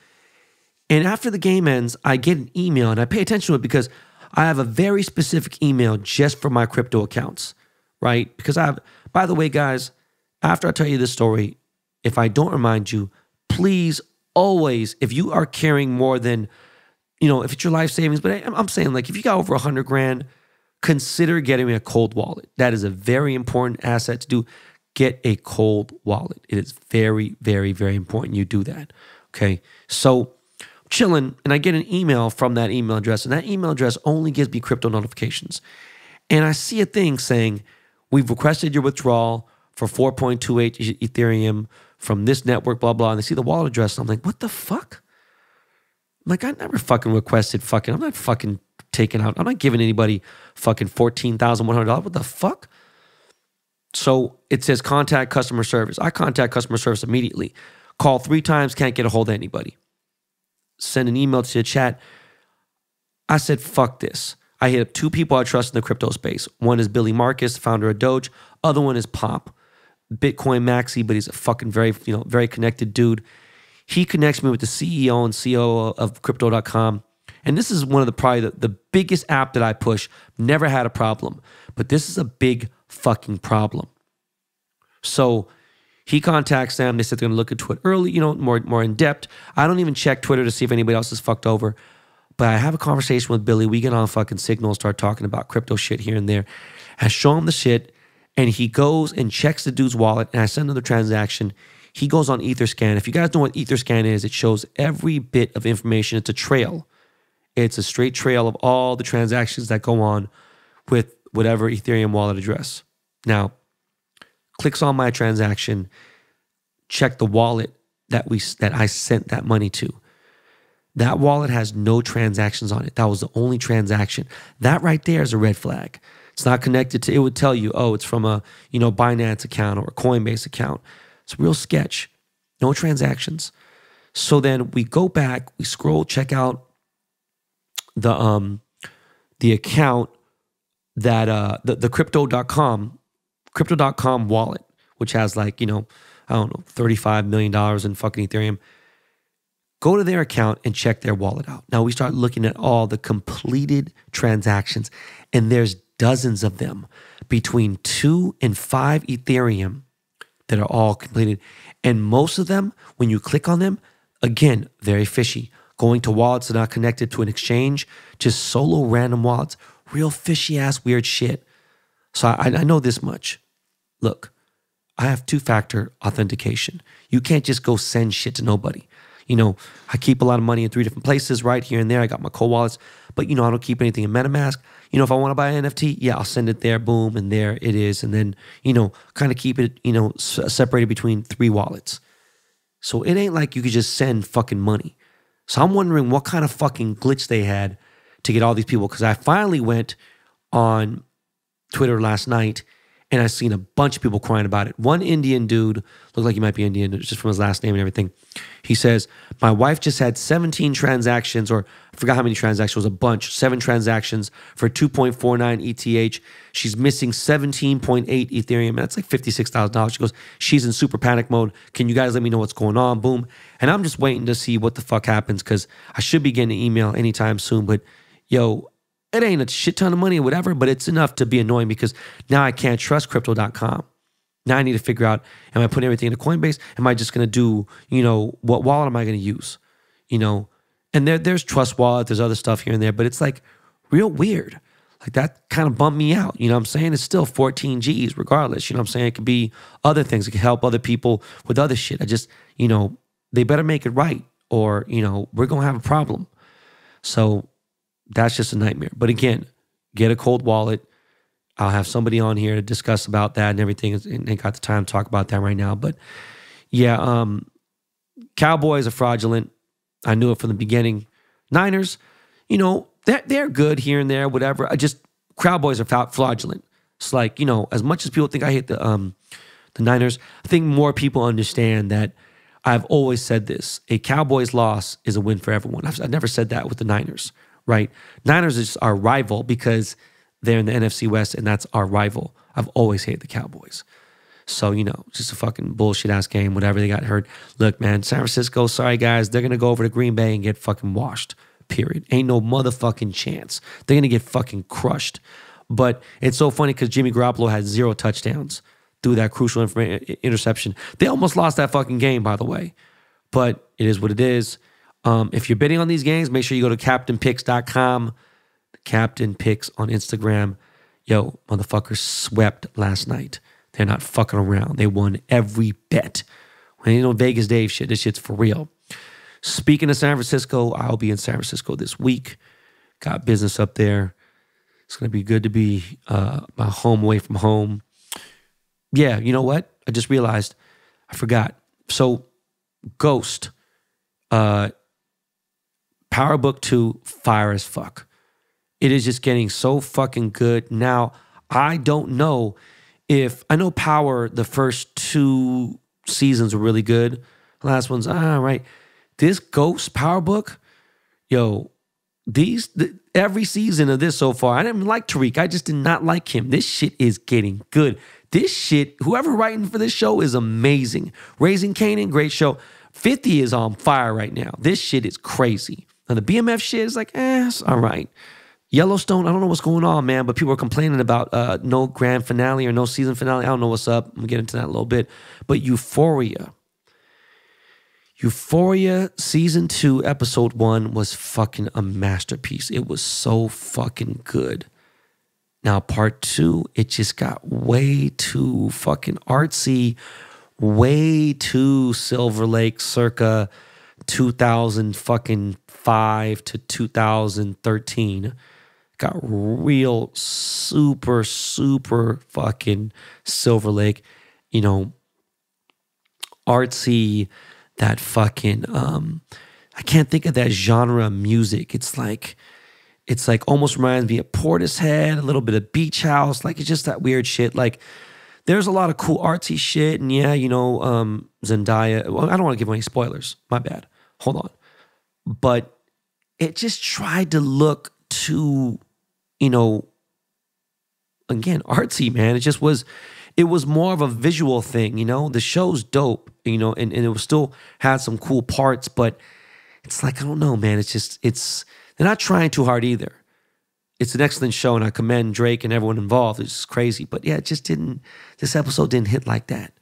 And after the game ends, I get an email, and I pay attention to it because I have a very specific email just for my crypto accounts, right? Because I have, by the way, guys, after I tell you this story, if I don't remind you, please always, if you are carrying more than, if it's your life savings, but I'm saying like if you got over 100 grand, consider getting a cold wallet. That is a very important asset to do. Get a cold wallet. It is very, very, very important you do that. Okay. So I'm chilling and I get an email from that email address, and that email address only gives me crypto notifications. And I see a thing saying, we've requested your withdrawal for 4.28 Ethereum from this network, blah, blah. And they see the wallet address. And I'm like, what the fuck? I'm like, I never fucking requested I'm not fucking taking out, I'm not giving anybody fucking $14,100. What the fuck? So it says contact customer service. I contact customer service immediately. Call 3 times, can't get a hold of anybody. Send an email to the chat. I said, fuck this. I hit up 2 people I trust in the crypto space. One is Billy Marcus, founder of Doge. Other one is Pop, Bitcoin maxi, but he's a fucking very connected dude. He connects me with the CEO and COO of Crypto.com. And this is one of probably the biggest app that I push. Never had a problem. But this is a big fucking problem. So he contacts them. They said they're going to look into it early, more in depth. I don't even check Twitter to see if anybody else is fucked over. But I have a conversation with Billy. We get on fucking Signal, start talking about crypto shit here and there. I show him the shit, and he goes and checks the dude's wallet, and I send him the transaction. He goes on Etherscan. If you guys know what Etherscan is, it shows every bit of information. It's a trail. It's a straight trail of all the transactions that go on with whatever Ethereum wallet address. Now, clicks on my transaction, check the wallet that I sent that money to. That wallet has no transactions on it. That was the only transaction. That right there is a red flag. It's not connected to, it would tell you, oh, it's from a, Binance account or a Coinbase account. It's real sketch. No transactions. So then we go back, we scroll, check out the account that the crypto.com wallet, which has like, $35 million in fucking Ethereum. Go to their account and check their wallet out. Now we start looking at all the completed transactions, and there's dozens of them between 2 and 5 Ethereum that are all completed. And most of them, when you click on them, again, very fishy. Going to wallets that are not connected to an exchange, just solo random wallets, real fishy ass weird shit. So I know this much. Look, I have 2-factor authentication. You can't just go send shit to nobody. I keep a lot of money in 3 different places, right here and there. I got my cold wallets, but I don't keep anything in MetaMask. If I want to buy an NFT, yeah, I'll send it there, boom, and there it is. And then, kind of keep it, separated between 3 wallets. So it ain't like you could just send fucking money. So I'm wondering what kind of fucking glitch they had to get all these people, because I finally went on Twitter last night and I seen a bunch of people crying about it. One Indian dude, looked like he might be Indian, just from his last name and everything. He says, my wife just had 17 transactions, or I forgot how many transactions, it was a bunch, 7 transactions for 2.49 ETH. She's missing 17.8 Ethereum, and that's like $56,000. She goes, she's in super panic mode. Can you guys let me know what's going on? Boom. And I'm just waiting to see what the fuck happens, because I should be getting an email anytime soon, but yo, it ain't a shit ton of money or whatever, but it's enough to be annoying, because now I can't trust crypto.com. Now I need to figure out, am I putting everything into Coinbase? Am I just going to do, what wallet am I going to use? And there's Trust Wallet, there's other stuff here and there, but it's like real weird. Like that kind of bumped me out. You know what I'm saying? It's still 14 G's regardless. You know what I'm saying? It could be other things. It could help other people with other shit. I just, they better make it right, or, we're going to have a problem. So that's just a nightmare. But again, get a cold wallet. I'll have somebody on here to discuss about that and everything. Ain't got the time to talk about that right now. But yeah, Cowboys are fraudulent. I knew it from the beginning. Niners, they're good here and there, whatever. Cowboys are fraudulent. It's like, as much as people think I hate the Niners, I think more people understand that I've always said this. A Cowboys loss is a win for everyone. I've never said that with the Niners, right? Niners is our rival because they're in the NFC West, and that's our rival. I've always hated the Cowboys. So, just a fucking bullshit-ass game, whatever. They got hurt. Look, man, San Francisco, sorry, guys. They're going to go over to Green Bay and get fucking washed, period. Ain't no motherfucking chance. They're going to get fucking crushed. But it's so funny because Jimmy Garoppolo had 0 touchdowns through that crucial interception. They almost lost that fucking game, by the way. But it is what it is. If you're betting on these games, make sure you go to CaptainPicks.com. Captain Picks on Instagram. Yo, motherfuckers swept last night. They're not fucking around. They won every bet. When Vegas Dave shit, this shit's for real. Speaking of San Francisco, I'll be in San Francisco this week. Got business up there. It's going to be good to be my home away from home. Yeah, you know what? I just realized. I forgot. So, Ghost. Power Book 2, fire as fuck. It is just getting so fucking good. Now, I don't know if... I know Power, the first 2 seasons were really good. The last one's, right. This Ghost Power Book, yo, every season of this so far, I didn't like Tariq. I just did not like him. This shit is getting good. This shit, whoever writing for this show is amazing. Raising Kanan, great show. 50 is on fire right now. This shit is crazy. Now, the BMF shit is like, it's all right. Yellowstone, I don't know what's going on, man, but people are complaining about no grand finale or no season finale. I don't know what's up. I'm going to get into that in a little bit. But Euphoria Season 2, Episode 1 was fucking a masterpiece. It was so fucking good. Now, Part 2, it just got way too fucking artsy, way too Silver Lake circa 2005 to 2013. Got real super fucking Silver Lake, artsy, that fucking I can't think of that genre of music. It's like almost reminds me of Portishead, a little bit of Beach House, like it's just that weird shit. Like there's a lot of cool artsy shit, and yeah, Zendaya. Well, I don't want to give any spoilers. My bad. Hold on. But it just tried to look too, again, artsy, man. It was more of a visual thing, The show's dope, and it still had some cool parts, but it's like, I don't know, man. They're not trying too hard either. It's an excellent show, and I commend Drake and everyone involved. It's just crazy. But yeah, this episode didn't hit like that.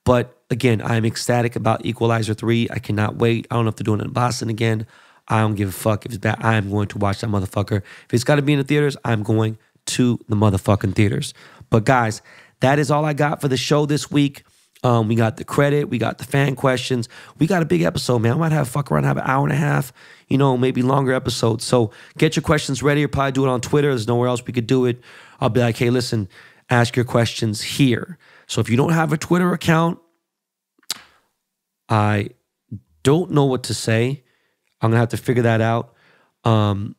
But again, I'm ecstatic about Equalizer 3. I cannot wait. I don't know if they're doing it in Boston again. I don't give a fuck if it's bad. I am going to watch that motherfucker. If it's got to be in the theaters, I'm going to the motherfucking theaters. But guys, that is all I got for the show this week. We got the credit. We got the fan questions. We got a big episode, man. I might have an hour and a half, maybe longer episodes. So get your questions ready. Or probably do it on Twitter. There's nowhere else we could do it. I'll be like, hey, listen, ask your questions here. So if you don't have a Twitter account, I don't know what to say. I'm going to have to figure that out. I'll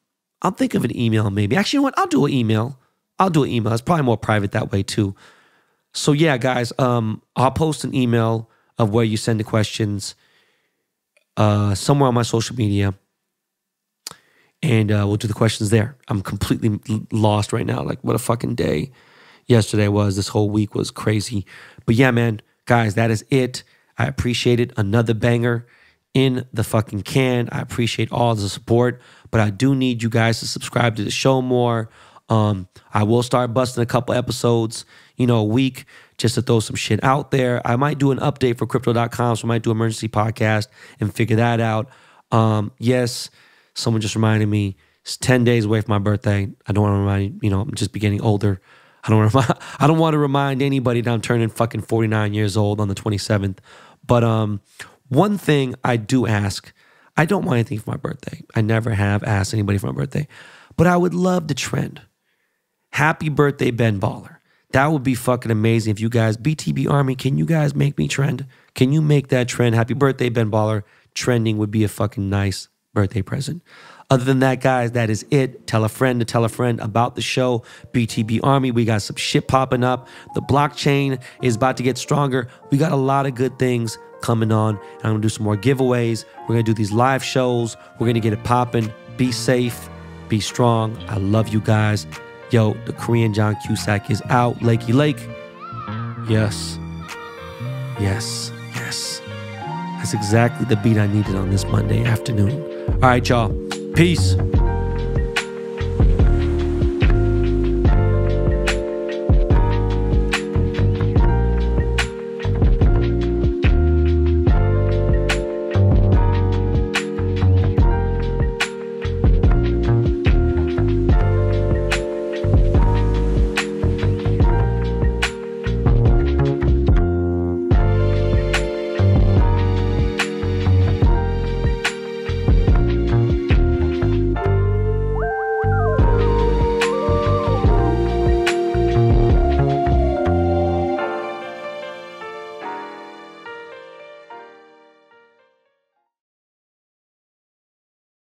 think of an email maybe. Actually, you know what? I'll do an email. It's probably more private that way too. So yeah, guys, I'll post an email of where you send the questions somewhere on my social media. And we'll do the questions there. I'm completely lost right now. Like, what a fucking day yesterday was. This whole week was crazy. But yeah, man, guys, that is it. I appreciate it. Another banger in the fucking can. I appreciate all the support, but I do need you guys to subscribe to the show more. I will start busting a couple episodes, a week, just to throw some shit out there. I might do an update for Crypto.com, so I might do an emergency podcast and figure that out. Yes, someone just reminded me, it's 10 days away from my birthday. I don't want to remind you, I'm just getting older. I don't want to remind anybody that I'm turning fucking 49 years old on the 27th. But one thing I do ask, I don't want anything for my birthday. I never have asked anybody for my birthday. But I would love the trend. Happy birthday, Ben Baller. That would be fucking amazing if you guys, BTB Army, can you guys make me trend? Can you make that trend? Happy birthday, Ben Baller. Trending would be a fucking nice birthday present. Other than that, guys, that is it. Tell a friend to tell a friend about the show. BTB Army, we got some shit popping up. The blockchain is about to get stronger. We got a lot of good things coming on. And I'm going to do some more giveaways. We're going to do these live shows. We're going to get it popping. Be safe. Be strong. I love you guys. Yo, the Korean John Cusack is out. Lakey Lake. Yes. Yes. That's exactly the beat I needed on this Monday afternoon. All right, y'all. Peace.